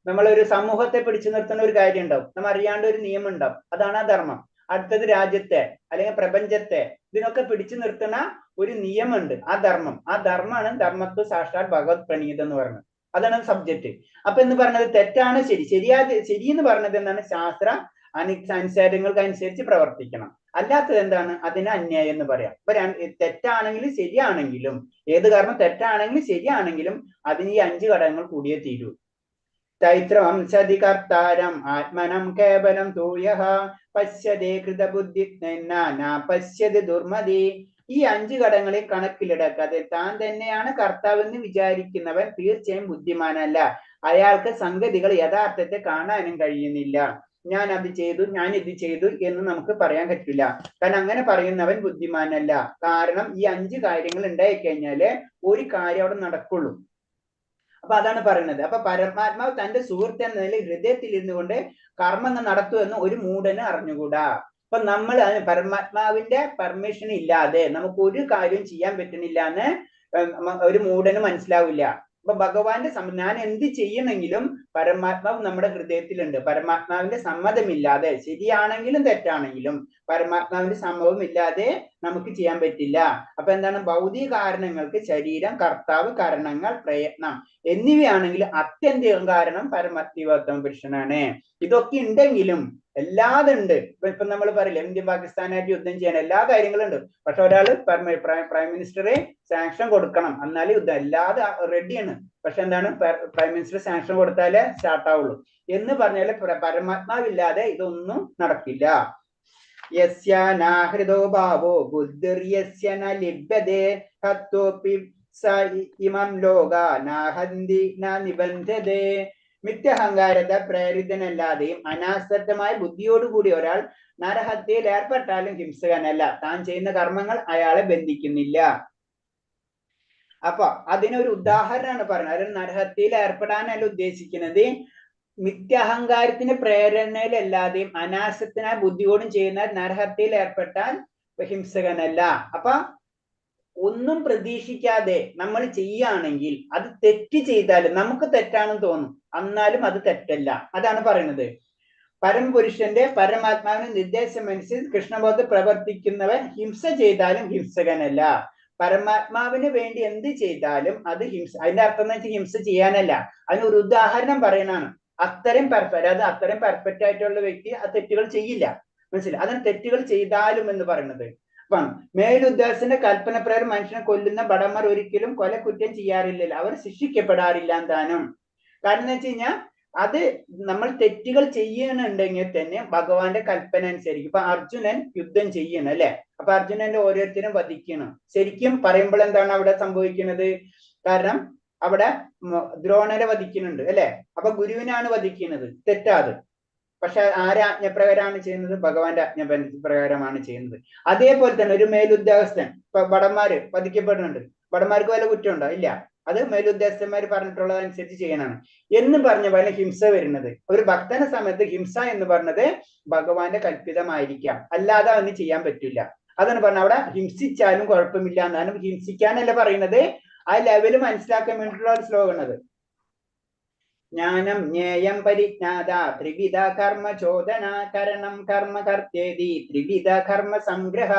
നമ്മളൊരു സമൂഹത്തെ പിടിച്ചു നിർത്തുന്ന ഒരു കാര്യം ഉണ്ടാവും, നമ്മൾ അറിയാണ്ട് ഒരു നിയമം ഉണ്ടാവും, അതാണ് ആ ധർമ്മം. അടുത്തത് രാജ്യത്തെ അല്ലെങ്കിൽ പ്രപഞ്ചത്തെ, ഇതിനൊക്കെ പിടിച്ചു നിർത്തുന്ന ഒരു നിയമമുണ്ട്, ആ ധർമ്മം. ആ ധർമ്മമാണ് ധർമ്മത്വ സാക്ഷാൽ ഭഗവത് പ്രണീതം എന്ന് പറയുന്നത്. അതാണ് സബ്ജക്റ്റ്. അപ്പൊ എന്ന് പറഞ്ഞത് തെറ്റാണ് ശരി, ശരി എന്ന് പറഞ്ഞത് എന്താണ്? ശാസ്ത്ര അനുസാരങ്ങൾക്ക് അനുസരിച്ച് പ്രവർത്തിക്കണം. അല്ലാത്തത് എന്താണ്? അതിന് അന്യായം എന്ന് പറയാം. അപ്പൊ തെറ്റാണെങ്കിലും ശരിയാണെങ്കിലും, ഏത് കർമ്മം തെറ്റാണെങ്കിലും ശരിയാണെങ്കിലും അതിന് ഈ 5 ഘടകങ്ങൾ കൂടിയേ തീരൂ. ചൈത്രവംശതി കർത്താരം ആത്മനം കേവലം തൂയഃ പശ്യതേ കൃതബുദ്ധി പശ്യതി ദുർമതി. ഈ 5 ഘടകങ്ങളെ കണക്കിലെടുക്കാതെ താൻ തന്നെയാണ് കർത്താവെന്ന് വിചാരിക്കുന്നവൻ തീർച്ചയായും ബുദ്ധിമാനല്ല. അയാൾക്ക് സംഗതികൾ യഥാർത്ഥത്തെ കാണാനും കഴിയുന്നില്ല. ഞാൻ അത് ചെയ്തു, ഞാൻ ഇത് ചെയ്തു എന്ന് നമുക്ക് പറയാൻ പറ്റില്ല. കാരണം അങ്ങനെ പറയുന്നവൻ ബുദ്ധിമാനല്ല. കാരണം ഈ 5 കാര്യങ്ങൾ ഉണ്ടായിക്കഴിഞ്ഞാല് ഒരു കാര്യം അവിടെ നടക്കുള്ളൂ. അപ്പൊ അതാണ് പറയുന്നത്. അപ്പൊ പരമാത്മാവ് തന്റെ സുഹൃത്ത് എന്ന നിലയിൽ ഹൃദയത്തിൽ ഇരുന്നു കൊണ്ട് കർമ്മങ്ങൾ നടത്തുമെന്ന് ഒരു മൂഢന് അറിഞ്ഞുകൂടാ. അപ്പൊ നമ്മൾ പരമാത്മാവിന്റെ പെർമിഷൻ ഇല്ലാതെ നമുക്ക് ഒരു കാര്യം ചെയ്യാൻ പറ്റുന്നില്ല എന്ന് ഒരു മൂഢന് മനസ്സിലാവില്ല. അപ്പൊ ഭഗവാന്റെ ഞാൻ എന്ത് ചെയ്യണമെങ്കിലും പരമാത്മാവ് നമ്മുടെ ഹൃദയത്തിലുണ്ട്. പരമാത്മാവിന്റെ സമ്മതമില്ലാതെ, ശരിയാണെങ്കിലും തെറ്റാണെങ്കിലും പരമാത്മാവിന്റെ സമ്മതമില്ലാതെ നമുക്ക് ചെയ്യാൻ പറ്റില്ല. അപ്പൊ എന്താണ്, ഭൗതിക കാരണങ്ങൾക്ക് ശരീരം, കർത്താവ്, കരണങ്ങൾ, പ്രയത്നം എന്നിവയാണെങ്കിൽ അത്യന്തികം കാരണം പരമജീവോത്തമ പുരുഷനാണ്. ഇതൊക്കെ ഉണ്ടെങ്കിലും എല്ലാതുണ്ട്. ഇപ്പൊ നമ്മൾ പറയില്ല ഇന്ത്യ പാകിസ്ഥാനായിട്ട് യുദ്ധം ചെയ്യാൻ എല്ലാ കാര്യങ്ങളും ഉണ്ട്. പക്ഷെ ഒരാള് പ്രൈം മിനിസ്റ്ററെ സാങ്ഷൻ കൊടുക്കണം, എന്നാലും യുദ്ധം എല്ലാതും റെഡിയാണ്. പക്ഷെ എന്താണ്, പ്രൈം മിനിസ്റ്റർ സാങ്ഷൻ കൊടുത്താലേ സ്റ്റാർട്ട് ആവുള്ളൂ എന്ന് പറഞ്ഞാല് പരമാത്മാവില്ലാതെ ഇതൊന്നും നടക്കില്ല. യസ്യ നാഹൃദോ ഭാവോ ബുദ്ധിർയസ്യ ന ലിഭ്യതേ ഹത്തോപി സ ഇമം ലോക നാഹന്തി ന നിബന്ധതേ. മിഥ്യഹങ്കാരത പ്രേരിതനല്ലാതെയും അനാശ്രിതമായ ബുദ്ധിയോടുകൂടി ഒരാൾ നരഹത്യയിൽ ഏർപ്പെട്ടാലും ഹിംസകനല്ല. താൻ ചെയ്യുന്ന കർമ്മങ്ങൾ അയാളെ ബന്ധിക്കുന്നില്ല. അപ്പൊ അതിനൊരു ഉദാഹരണമാണ് പറഞ്ഞത്. അതിൽ നരഹത്യയിൽ ഏർപ്പെടാനല്ല ഉദ്ദേശിക്കുന്നത്, മിഥ്യാഹങ്കാരത്തിന് പ്രേരണയിലല്ലാതെയും അനാശ്രിതനായ ബുദ്ധിയോടും ചെയ്യുന്ന നരഹത്യയിൽ ഏർപ്പെട്ടാൽ ഹിംസകനല്ല. അപ്പൊ ഒന്നും പ്രതീക്ഷിക്കാതെ നമ്മൾ ചെയ്യുകയാണെങ്കിൽ അത് തെറ്റ് ചെയ്താലും നമുക്ക് തെറ്റാണെന്ന് തോന്നും, എന്നാലും അത് തെറ്റല്ല. അതാണ് പറയുന്നത്. പരമപുരുഷന്റെ പരമാത്മാവിന്റെ നിർദ്ദേശമനുസരിച്ച് കൃഷ്ണബോധം പ്രവർത്തിക്കുന്നവൻ ഹിംസ ചെയ്താലും ഹിംസകനല്ല. പരമാത്മാവിന് വേണ്ടി എന്ത് ചെയ്താലും അത് ഹിംസ. അതിന്റെ അർത്ഥം എന്ന് വെച്ചാൽ ഹിംസ ചെയ്യാനല്ല. അതിനൊരു ഉദാഹരണം പറയണാണ്. അത്രയും പെർഫെക്റ്റ് ആയിട്ടുള്ള വ്യക്തി ആ തെറ്റുകൾ ചെയ്യില്ല. മനസ്സിലായി? അതിന് തെറ്റുകൾ ചെയ്താലും എന്ന് പറയുന്നത്. അപ്പം മേലുദ്യോഗസ്ഥന്റെ കൽപ്പന പ്രകാരം മനുഷ്യനെ കൊല്ലുന്ന ഭടന്മാർ ഒരിക്കലും കൊലക്കുറ്റം ചെയ്യാറില്ലല്ലോ, അവർ ശിക്ഷിക്കപ്പെടാറില്ല താനും. കാരണം എന്ന് വെച്ച് കഴിഞ്ഞാൽ അത് നമ്മൾ തെറ്റുകൾ ചെയ്യണുണ്ടെങ്കിൽ തന്നെ ഭഗവാന്റെ കൽപ്പന അനുസരിക്കും. ഇപ്പൊ അർജുനൻ യുദ്ധം ചെയ്യണം അല്ലെ, അപ്പൊ അർജുനന്റെ ഓരോരുത്തരും വധിക്കണം. ശരിക്കും പറയുമ്പോൾ എന്താണ് അവിടെ സംഭവിക്കുന്നത്? കാരണം അവിടെ ദ്രോണരെ വധിക്കുന്നുണ്ട് അല്ലെ, അപ്പൊ ഗുരുവിനാണ് വധിക്കുന്നത്, തെറ്റാത്. പക്ഷെ ആരെ ആജ്ഞപ്രകാരമാണ് ചെയ്യുന്നത്? ഭഗവാന്റെ ആജ്ഞപ്രകാരമാണ് ചെയ്യുന്നത്. അതേപോലെ തന്നെ ഒരു മേലുദ്യോഗസ്ഥൻ, ഇപ്പൊ ഭടന്മാര് വധിക്കപ്പെടുന്നുണ്ട്, ഭടന്മാർക്ക് വല്ല കുറ്റമുണ്ടോ? ഇല്ല. അത് മേലുദ്യോഗസ്ഥന്മാർ പറഞ്ഞിട്ടുള്ളതനുസരിച്ച് ചെയ്യണമാണ് എന്ന് പറഞ്ഞ പോലെ ഹിംസ വരുന്നത്. ഒരു ഭക്തന സമയത്ത് ഹിംസ എന്ന് പറഞ്ഞത് ഭഗവാന്റെ കൽപ്പിതമായിരിക്കാം, അല്ലാതെ അവന് ചെയ്യാൻ പറ്റില്ല. അതാണ് പറഞ്ഞത്. അവിടെ ഹിംസിച്ചാലും കുഴപ്പമില്ല എന്നാലും ഹിംസിക്കാനല്ല പറയുന്നത്, ആ ലെവല് മനസ്സിലാക്കാൻ വേണ്ടിയിട്ടുള്ള ഒരു ശ്ലോകമാണ് അത്. ജ്ഞാനം ജ്ഞേയം പരിജ്ഞാത ത്രിവിധ കർമ്മ ചോദന കരണം കർമ്മ കർത്തേതി ത്രിവിധ കർമ്മ സംഗ്രഹ.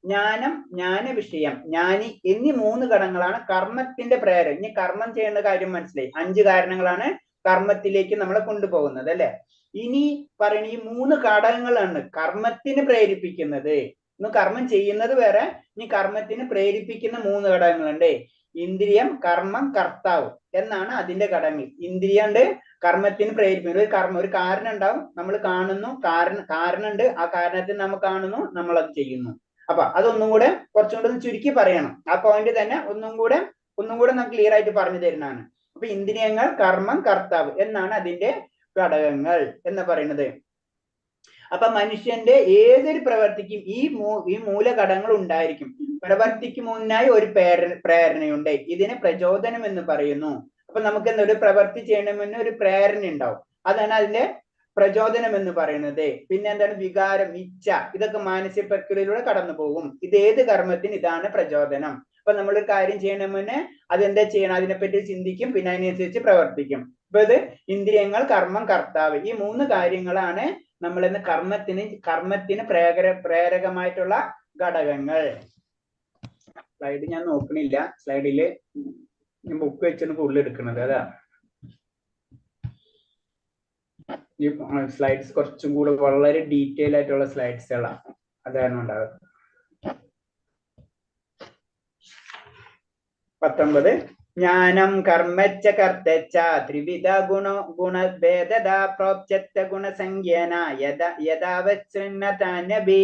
ജ്ഞാനം, ജ്ഞാന വിഷയം, ജ്ഞാനി എന്നീ 3 ഘടകങ്ങളാണ് കർമ്മത്തിന്റെ പ്രേരണ. ഇനി കർമ്മം ചെയ്യേണ്ട കാര്യം മനസ്സിലായി. 5 കാരണങ്ങളാണ് കർമ്മത്തിലേക്ക് നമ്മളെ കൊണ്ടുപോകുന്നത് അല്ലെ. ഇനി പറയുന്ന ഈ 3 ഘടകങ്ങളാണ് കർമ്മത്തിന് പ്രേരിപ്പിക്കുന്നത്. ഇന്ന് കർമ്മം ചെയ്യുന്നത് വേറെ, ഇനി കർമ്മത്തിന് പ്രേരിപ്പിക്കുന്ന 3 ഘടകങ്ങളുണ്ട്. ഇന്ദ്രിയം, കർമ്മം, കർത്താവ് എന്നാണ് അതിന്റെ ഘടകങ്ങൾ. ഇന്ദ്രിയുണ്ട്, കർമ്മത്തിന് പ്രേരിപ്പിക്കുന്നത്. ഒരു കാരണം ഉണ്ടാവും, നമ്മൾ കാണുന്നു, കാരണമുണ്ട്, ആ കാരണത്തിൽ നമ്മൾ കാണുന്നു, നമ്മൾ അത് ചെയ്യുന്നു. അപ്പൊ അതൊന്നും കൂടെ കുറച്ചും കൂടെ ചുരുക്കി പറയണം. ആ പോയിന്റ് തന്നെ ഒന്നും കൂടെ നമുക്ക് ക്ലിയർ ആയിട്ട് പറഞ്ഞു തരുന്നതാണ്. അപ്പൊ ഇന്ദ്രിയങ്ങൾ, കർമ്മം, കർത്താവ് എന്നാണ് അതിന്റെ ഘടകങ്ങൾ എന്ന് പറയുന്നത്. അപ്പൊ മനുഷ്യന്റെ ഏതൊരു പ്രവർത്തിക്കും ഈ മൂലഘടകങ്ങൾ ഉണ്ടായിരിക്കും. പ്രവർത്തിക്ക് മുന്നായി ഒരു പ്രേരണയുണ്ട്. ഇതിനെ പ്രചോദനം എന്ന് പറയുന്നു. അപ്പൊ നമുക്ക് എന്താ, ഒരു പ്രവൃത്തി ചെയ്യണമെന്ന് ഒരു പ്രേരണ ഉണ്ടാവും, അതാണ് അതിന്റെ പ്രചോദനം എന്ന് പറയുന്നത്. പിന്നെ എന്താണ്, വികാരം, ഇച്ഛ, ഇതൊക്കെ മാനസിക പ്രക്രിയയിലൂടെ കടന്നു പോകും. ഇത് ഏത് കർമ്മത്തിന് ഇതാണ് പ്രചോദനം. അപ്പൊ നമ്മളൊരു കാര്യം ചെയ്യണമെന്ന് അതെന്താ ചെയ്യണം, അതിനെപ്പറ്റി ചിന്തിക്കും, പിന്നെ അതിനനുസരിച്ച് പ്രവർത്തിക്കും. അപ്പൊ ഇത് ഇന്ദ്രിയങ്ങൾ, കർമ്മം, കർത്താവ്, ഈ 3 കാര്യങ്ങളാണ് നമ്മളിന്ന് കർമ്മത്തിന് പ്രേരകമായിട്ടുള്ള ഘടകങ്ങൾ. സ്ലൈഡ് ഞാൻ നോക്കണില്ല, സ്ലൈഡില് ഞാൻ ബുക്ക് വെച്ചാണ് കൂടുതൽ എടുക്കുന്നത്. അതാ ഈ സ്ലൈഡ്സ് കുറച്ചും കൂടെ വളരെ ഡീറ്റെയിൽ ആയിട്ടുള്ള സ്ലൈഡ്സുകളാണ്, അതാണ് ഉണ്ടാകുക. 19 ജ്ഞാനം കർമ്മച്ച കർത്തച്ച ത്രിവിധ ഗുണഭേദ പ്രോപ്ചത്ത ഗുണസംഖ്യേന യഥാവച്ഛിന്നതാനഭി.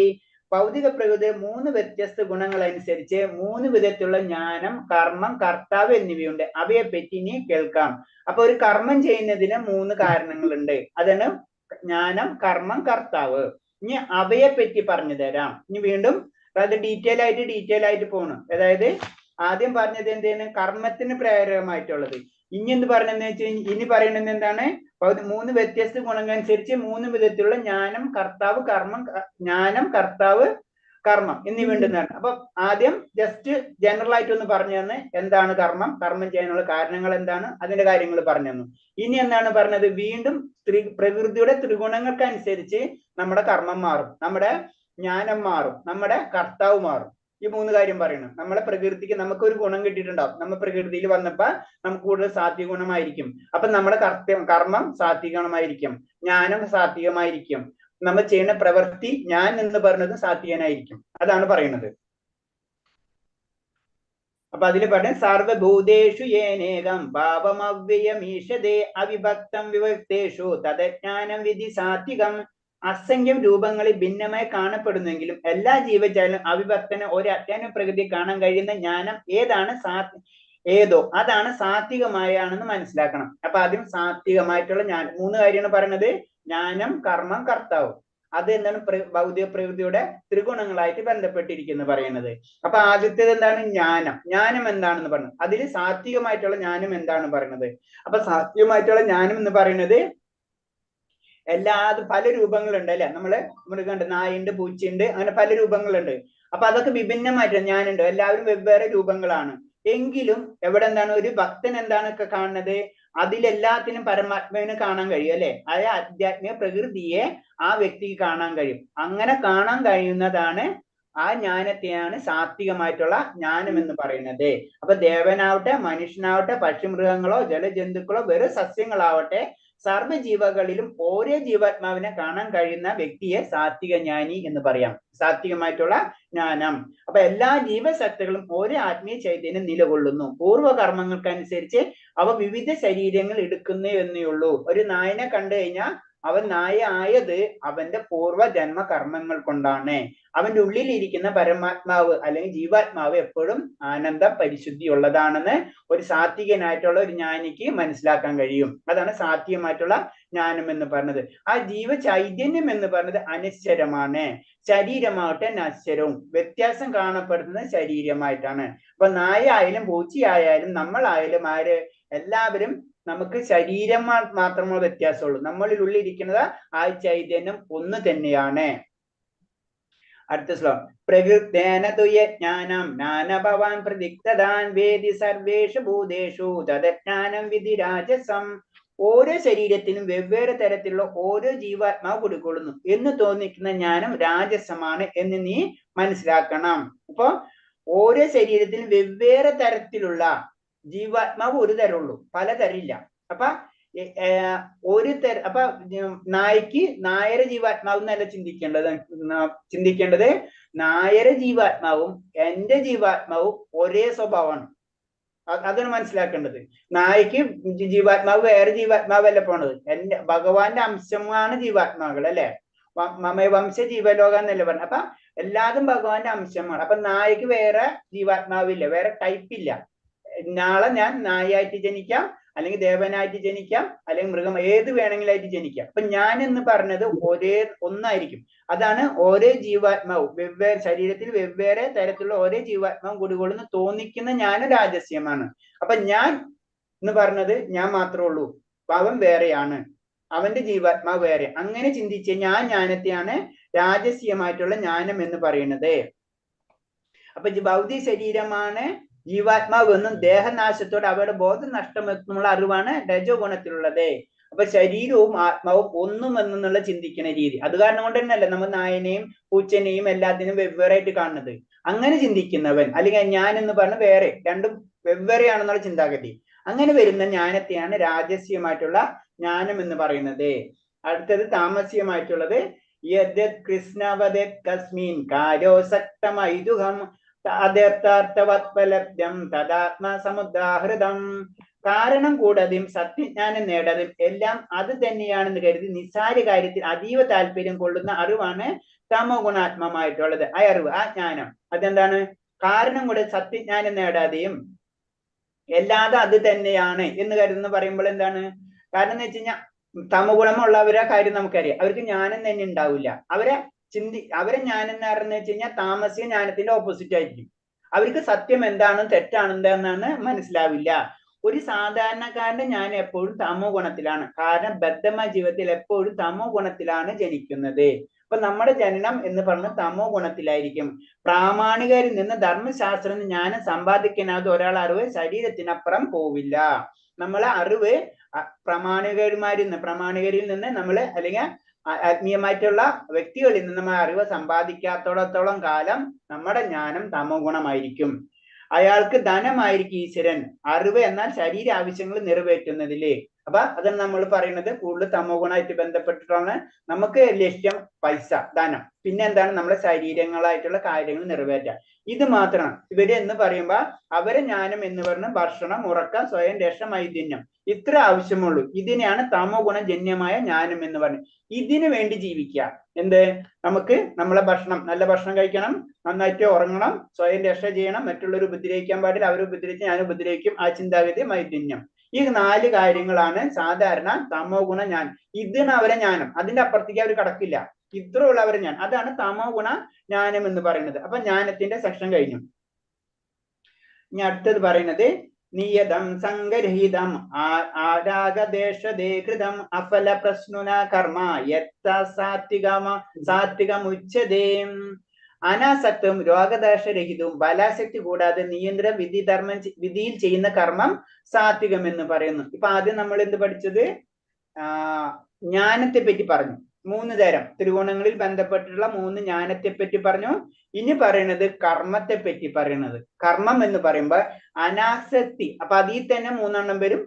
ഭൗതിക പ്രകൃതി 3 വ്യത്യസ്ത ഗുണങ്ങൾ അനുസരിച്ച് 3 വിധത്തിലുള്ള ജ്ഞാനം, കർമ്മം, കർത്താവ് എന്നിവയുണ്ട്. അവയെ പറ്റി ഇനി കേൾക്കാം. അപ്പൊ ഒരു കർമ്മം ചെയ്യുന്നതിന് 3 കാരണങ്ങളുണ്ട്. അതാണ് ജ്ഞാനം, കർമ്മം, കർത്താവ്. ഇനി അവയെ പറ്റി പറഞ്ഞു തരാം. ഇനി വീണ്ടും അത് ഡീറ്റെയിൽ ആയിട്ട് പോകണം. അതായത് ആദ്യം പറഞ്ഞത് എന്താണ്, കർമ്മത്തിന് പ്രേരകമായിട്ടുള്ളത്. ഇനി എന്ത് പറഞ്ഞെന്ന് വെച്ച് കഴിഞ്ഞാൽ ഇനി പറയുന്നത് എന്താണ്, 3 വ്യത്യസ്ത ഗുണങ്ങൾ അനുസരിച്ച് 3 വിധത്തിലുള്ള ജ്ഞാനം, കർത്താവ്, കർമ്മം, ജ്ഞാനം, കർത്താവ്, കർമ്മം എന്നിവ ഉണ്ടെന്നാണ്. അപ്പൊ ആദ്യം ജസ്റ്റ് ജനറൽ ആയിട്ട് ഒന്ന് പറഞ്ഞു തന്നെ എന്താണ് കർമ്മം ചെയ്യാനുള്ള കാരണങ്ങൾ എന്താണ്, അതിന്റെ കാര്യങ്ങൾ പറഞ്ഞു തന്നു. ഇനി എന്താണ് പറഞ്ഞത്, വീണ്ടും പ്രകൃതിയുടെ ത്രിഗുണങ്ങൾക്ക് അനുസരിച്ച് നമ്മുടെ കർമ്മം മാറും. നമ്മുടെ ജ്ഞാനം മാറും, നമ്മുടെ കർത്താവ് മാറും. ഈ 3 കാര്യം പറയണം. നമ്മളെ പ്രകൃതിക്ക് നമുക്കൊരു ഗുണം കിട്ടിയിട്ടുണ്ടാവും. നമ്മൾ പ്രകൃതിയിൽ വന്നപ്പോ നമുക്ക് കൂടുതൽ സാത്വിക ഗുണമായിരിക്കും. അപ്പൊ നമ്മുടെ കർമ്മം സാത്വികമായിരിക്കും, ജ്ഞാനം സാത്വികമായിരിക്കും, നമ്മൾ ചെയ്യുന്ന പ്രവൃത്തി ഞാൻ എന്ന് പറയുന്നത് സാത്വികനായിരിക്കും. അതാണ് പറയുന്നത്. അപ്പൊ അതിൽ പറഞ്ഞ സർവഭൂതേഷു യേനേകം ഭാവമവ്യയമീഷതേ അവിഭക്തം വിഭക്തേഷു തദജ്ഞാനം വിധി സാത്വികം. അസംഖ്യം രൂപങ്ങളിൽ ഭിന്നമായി കാണപ്പെടുന്നെങ്കിലും എല്ലാ ജീവജാലും അവിഭക്തന് ഒരു അജ്ഞാന പ്രകൃതി കാണാൻ കഴിയുന്ന ജ്ഞാനം ഏതോ അതാണ് സാത്വികമായാണെന്ന് മനസ്സിലാക്കണം. അപ്പൊ ആദ്യം സാത്വികമായിട്ടുള്ള ജ്ഞാനം 3 കാര്യമാണ് പറയുന്നത്. ജ്ഞാനം, കർമ്മം, കർത്താവ്. അത് എന്താണ് ഭൗതിക പ്രകൃതിയുടെ ത്രിഗുണങ്ങളായിട്ട് ബന്ധപ്പെട്ടിരിക്കുന്നു പറയുന്നത്. അപ്പൊ ആദ്യത്തേത് എന്താണ്? ജ്ഞാനം. ജ്ഞാനം എന്താണെന്ന് പറയുന്നത്, അതിൽ സാത്വികമായിട്ടുള്ള ജ്ഞാനം എന്താണ് പറയുന്നത്. അപ്പൊ സാത്വികമായിട്ടുള്ള ജ്ഞാനം എന്ന് പറയുന്നത് പല രൂപങ്ങളുണ്ട് അല്ലെ. നമ്മള് മൃഗമുണ്ട്, നായുണ്ട്, പൂച്ചയുണ്ട്, അങ്ങനെ പല രൂപങ്ങളുണ്ട്. അപ്പൊ അതൊക്കെ വിഭിന്നമായിട്ട് ഞാനുണ്ട്. എല്ലാവരും വെവ്വേറെ രൂപങ്ങളാണ്. എങ്കിലും എവിടെ എന്താണ് ഒരു ഭക്തൻ എന്താണൊക്കെ കാണുന്നത്, അതിലെല്ലാത്തിനും പരമാത്മാവിനെ കാണാൻ കഴിയും അല്ലെ. ആ ആധ്യാത്മിക പ്രകൃതിയെ ആ വ്യക്തിക്ക് കാണാൻ കഴിയും. അങ്ങനെ കാണാൻ കഴിയുന്നതാണ് ആ ജ്ഞാനത്തെയാണ് സാത്വികമായിട്ടുള്ള ജ്ഞാനം എന്ന് പറയുന്നത്. അപ്പൊ ദേവനാവട്ടെ, മനുഷ്യനാവട്ടെ, പക്ഷിമൃഗങ്ങളോ ജലജന്തുക്കളോ വെറും സസ്യങ്ങളാവട്ടെ, സർവ്വജീവകളിലും ഓരോ ജീവാത്മാവിനെ കാണാൻ കഴിയുന്ന വ്യക്തിയെ സാത്വിക ജ്ഞാനി എന്ന് പറയാം. സാത്വികമായിട്ടുള്ള ജ്ഞാനം. അപ്പൊ എല്ലാ ജീവശക്തികളും ഓരോ ആത്മീയ ചൈതന്യം നിലകൊള്ളുന്നു. പൂർവ്വകർമ്മങ്ങൾക്കനുസരിച്ച് അവ വിവിധ ശരീരങ്ങൾ എടുക്കുന്നേ എന്നേ ഉള്ളൂ. ഒരു നായനെ കണ്ടു കഴിഞ്ഞാൽ അവൻ നായ ആയത് അവന്റെ പൂർവ്വജന്മ കർമ്മങ്ങൾ കൊണ്ടാണ്. അവന്റെ ഉള്ളിലിരിക്കുന്ന പരമാത്മാവ് അല്ലെങ്കിൽ ജീവാത്മാവ് എപ്പോഴും ആനന്ദ പരിശുദ്ധി ഉള്ളതാണെന്ന് ഒരു സാത്വികനായിട്ടുള്ള ഒരു ജ്ഞാനിക്ക് മനസ്സിലാക്കാൻ കഴിയും. അതാണ് സാത്വികമായിട്ടുള്ള ജ്ഞാനം എന്ന് പറഞ്ഞത്. ആ ജീവ ചൈതന്യം എന്ന് പറഞ്ഞത് അനശ്വരമാണ്. ശരീരമാവട്ടെ നശ്വരവും. വ്യത്യാസം കാണപ്പെടുന്നത് ശരീരമായിട്ടാണ്. അപ്പൊ നായ ആയാലും പൂച്ചയായാലും നമ്മളായാലും എല്ലാവരും നമുക്ക് ശരീരം മാത്രമേ വ്യത്യാസമുള്ളൂ. നമ്മളിൽ ഉള്ളിരിക്കുന്നത് ആ ചൈതന്യം ഒന്ന് തന്നെയാണ്. അടുത്ത ശ്ലോകം. പ്രകൃതേന തുയജ്ഞാനം നാനഭവാൻ പ്രതിക്തദാൻ വേദി സർവേഷു ഭൂതേഷു തദജ്ഞാനം വിധി രാജസം. ഓരോ ശരീരത്തിനും വെവ്വേറെ തരത്തിലുള്ള ഓരോ ജീവാത്മാവ് കുടികൊള്ളുന്നു എന്ന് തോന്നിക്കുന്ന ജ്ഞാനം രാജസമാണ് എന്ന് നീ മനസ്സിലാക്കണം. അപ്പൊ ഓരോ ശരീരത്തിനും വെവ്വേറെ തരത്തിലുള്ള ജീവാത്മാവ് ഒരു തരമുള്ളൂ, പല തരമില്ല. അപ്പൊ അപ്പൊ നായ്ക്ക് നായര ജീവാത്മാവ് എന്നല്ല ചിന്തിക്കേണ്ടത് നായര ജീവാത്മാവും എന്റെ ജീവാത്മാവും ഒരേ സ്വഭാവമാണ്. അതാണ് മനസ്സിലാക്കേണ്ടത്. നായ്ക്ക് ജീവാത്മാവ് വേറെ ജീവാത്മാവല്ല പോണത്, എന്റെ ഭഗവാന്റെ അംശമാണ് ജീവാത്മാക്കൾ അല്ലെ. വംശ ജീവലോകം എന്നല്ലേ പറഞ്ഞത്. അപ്പൊ എല്ലാതും ഭഗവാന്റെ അംശമാണ്. അപ്പൊ നായ്ക്ക് വേറെ ജീവാത്മാവില്ല, വേറെ ടൈപ്പില്ല. നാളെ ഞാൻ നായായിട്ട് ജനിക്കാം, അല്ലെങ്കിൽ ദേവനായിട്ട് ജനിക്കാം, അല്ലെങ്കിൽ മൃഗം ഏത് വേണമെങ്കിലായിട്ട് ജനിക്കാം. അപ്പൊ ഞാൻ എന്ന് പറഞ്ഞത് ഒന്നായിരിക്കും. അതാണ് ഓരോ ജീവാത്മാവും വെവ്വേറെ ശരീരത്തിൽ വെവ്വേറെ തരത്തിലുള്ള ഓരോ ജീവാത്മാവും കുടികൊള്ളുന്ന തോന്നിക്കുന്ന ജ്ഞാനം രാജസ്യമാണ്. അപ്പൊ ഞാൻ എന്ന് പറഞ്ഞത് ഞാൻ മാത്രമേ ഉള്ളൂ, അവൻ വേറെയാണ്, അവന്റെ ജീവാത്മാവ് വേറെ. അങ്ങനെ ചിന്തിച്ച് ജ്ഞാനത്തെയാണ് രാജസ്യമായിട്ടുള്ള ജ്ഞാനം എന്ന് പറയുന്നത്. അപ്പൊ ഭൗതിക ശരീരമാണ് ജീവാത്മാവ് എന്നും ദേഹനാശത്തോടെ അവരുടെ ബോധം നഷ്ടമെന്നുള്ള അറിവാണ് രജോ ഗുണത്തിലുള്ളത്. അപ്പൊ ശരീരവും ആത്മാവും ഒന്നും എന്നുള്ള ചിന്തിക്കുന്ന രീതി. അത് കാരണം കൊണ്ട് തന്നെയല്ലേ നമ്മൾ നായനെയും പൂച്ചനെയും എല്ലാത്തിനും വെവ്വേറായിട്ട് കാണുന്നത്. അങ്ങനെ ചിന്തിക്കുന്നവൻ അല്ലെങ്കിൽ ഞാൻ എന്ന് പറഞ്ഞ വേറെ, രണ്ടും വെവ്വേറെയാണെന്നുള്ള ചിന്താഗതി. അങ്ങനെ വരുന്ന ജ്ഞാനത്തെയാണ് രാജസ്യമായിട്ടുള്ള ജ്ഞാനം എന്ന് പറയുന്നത്. അടുത്തത് താമസ്യമായിട്ടുള്ളത് യദ്യത് കൃഷ്ണവദ കസ്മിൻ കാര്യോസക്തമൈതുകം തദർത്ഥാർത്ഥവത്പലബ്ധം തദാത്മ സമുദ്രാഹൃതം. കാരണം കൂടാതെയും സത്യജ്ഞാനം നേടാതെയും എല്ലാം അത് തന്നെയാണെന്ന് കരുതി നിസ്സാര കാര്യത്തിൽ അതീവ താല്പര്യം കൊള്ളുന്ന അറിവാണ് തമോ ഗുണാത്മമായിട്ടുള്ളത്. ആ അറിവ്, ആ ജ്ഞാനം അതെന്താണ്? കാരണം കൂടെ സത്യജ്ഞാനം നേടാതെയും എല്ലാതും അത് തന്നെയാണ് എന്ന് കരുതുന്ന പറയുമ്പോൾ എന്താണ് കാരണം എന്ന് വെച്ച് കഴിഞ്ഞാൽ തമോ ഗുണമുള്ളവരെ കാര്യം നമുക്കറിയാം. അവർക്ക് ജ്ഞാനം തന്നെ ഉണ്ടാവില്ല. അവരെ ജ്ഞാനം എന്ന് പറഞ്ഞു വെച്ച് കഴിഞ്ഞാൽ താമസിക ജ്ഞാനത്തിന്റെ ഓപ്പോസിറ്റ് ആയിരിക്കും. അവർക്ക് സത്യം എന്താണെന്ന് തെറ്റാണെന്താണെന്നാണ് മനസ്സിലാവില്ല. ഒരു സാധാരണക്കാരന്റെ ജ്ഞാനം എപ്പോഴും തമോ ഗുണത്തിലാണ്. കാരണം ബദ്ധമായ ജീവിതത്തിൽ എപ്പോഴും തമോ ഗുണത്തിലാണ് ജനിക്കുന്നത്. അപ്പൊ നമ്മുടെ ജനനം എന്ന് പറഞ്ഞ തമോ ഗുണത്തിലായിരിക്കും. പ്രാമാണികരിൽ നിന്ന് ധർമ്മശാസ്ത്രം ജ്ഞാനം സമ്പാദിക്കാനാതെ ഒരാൾ അറിവ് ശരീരത്തിനപ്പുറം പോവില്ല. നമ്മളെ അറിവ് പ്രമാണികരിൽ നിന്ന് നമ്മള് അല്ലെങ്കിൽ ആത്മീയമായിട്ടുള്ള വ്യക്തികളിൽ നിന്ന് നമ്മൾ അറിവ് സമ്പാദിക്കാത്തോടത്തോളം കാലം നമ്മുടെ ജ്ഞാനം തമോ ഗുണമായിരിക്കും. അയാൾക്ക് ധനമായിരിക്കും ഈശ്വരൻ. അറിവ് എന്നാൽ ശരീര ആവശ്യങ്ങൾ നിറവേറ്റുന്നതില്. അപ്പൊ അതാണ് നമ്മൾ പറയുന്നത് കൂടുതൽ തമോ ഗുണമായിട്ട് ബന്ധപ്പെട്ടിട്ടാണ്. നമുക്ക് ലക്ഷ്യം പൈസ, ധനം, പിന്നെ എന്താണ് നമ്മുടെ ശരീരങ്ങളായിട്ടുള്ള കാര്യങ്ങൾ നിറവേറ്റുക. ഇത് മാത്രമാണ് ഇവര് എന്ന് പറയുമ്പോ അവരെ ജ്ഞാനം എന്ന് പറഞ്ഞ ഭക്ഷണം, ഉറക്കം, സ്വയം രക്ഷ, മൈഥുന്യം, ഇത്ര ആവശ്യമുള്ളൂ. ഇതിനെയാണ് തമോ ഗുണജന്യമായ ജ്ഞാനം എന്ന് പറയുന്നത്. ഇതിനു വേണ്ടി ജീവിക്കുക. എന്ത്? നമുക്ക് നമ്മളെ ഭക്ഷണം, നല്ല ഭക്ഷണം കഴിക്കണം, നന്നായിട്ട് ഉറങ്ങണം, സ്വയം രക്ഷ ചെയ്യണം, മറ്റുള്ളവർ ഉപദ്രവിക്കാൻ പാടില്ല, അവർ ഉപദ്രവിച്ച് ഞാൻ ഉപദ്രവിക്കും, ആ ചിന്താഗതി, മൈഥുന്യം. ഈ 4 കാര്യങ്ങളാണ് സാധാരണ തമോ ഗുണ ജ്ഞാനം. ഇതിന് അവരെ ജ്ഞാനം, അതിന്റെ അപ്പുറത്തേക്ക് അവർ കടക്കില്ല. ഇത്ര ഉള്ളവരെ ജ്ഞാനം, അതാണ് തമോ ഗുണ ജ്ഞാനം എന്ന് പറയുന്നത്. അപ്പൊ ജ്ഞാനത്തിന്റെ സെക്ഷൻ കഴിഞ്ഞു. ഇനി അടുത്തത് പറയുന്നത് നിയതം സംഗരഹിതം ആരാഗദേശേകൃതം അഫല പ്രശ്നുന കർമ്മ യത്ത സാത്വികമുച്യതേ. അനാസക്തവും രോഗദോഷരഹിതവും ബലാസക്തി കൂടാതെ നിയന്ത്ര വിധിയിൽ ചെയ്യുന്ന കർമ്മം സാത്വികം എന്ന് പറയുന്നു. ഇപ്പൊ ആദ്യം നമ്മൾ എന്ത് പഠിച്ചത്? ജ്ഞാനത്തെ പറ്റി പറഞ്ഞു. 3 തരം ത്രികോണങ്ങളിൽ ബന്ധപ്പെട്ടിട്ടുള്ള 3 ജ്ഞാനത്തെ പറ്റി പറഞ്ഞു. ഇനി പറയുന്നത് കർമ്മത്തെ പറ്റി പറയുന്നത്. കർമ്മം എന്ന് പറയുമ്പോ അനാസക്തി. അപ്പൊ അതിൽ തന്നെ 3 വരും.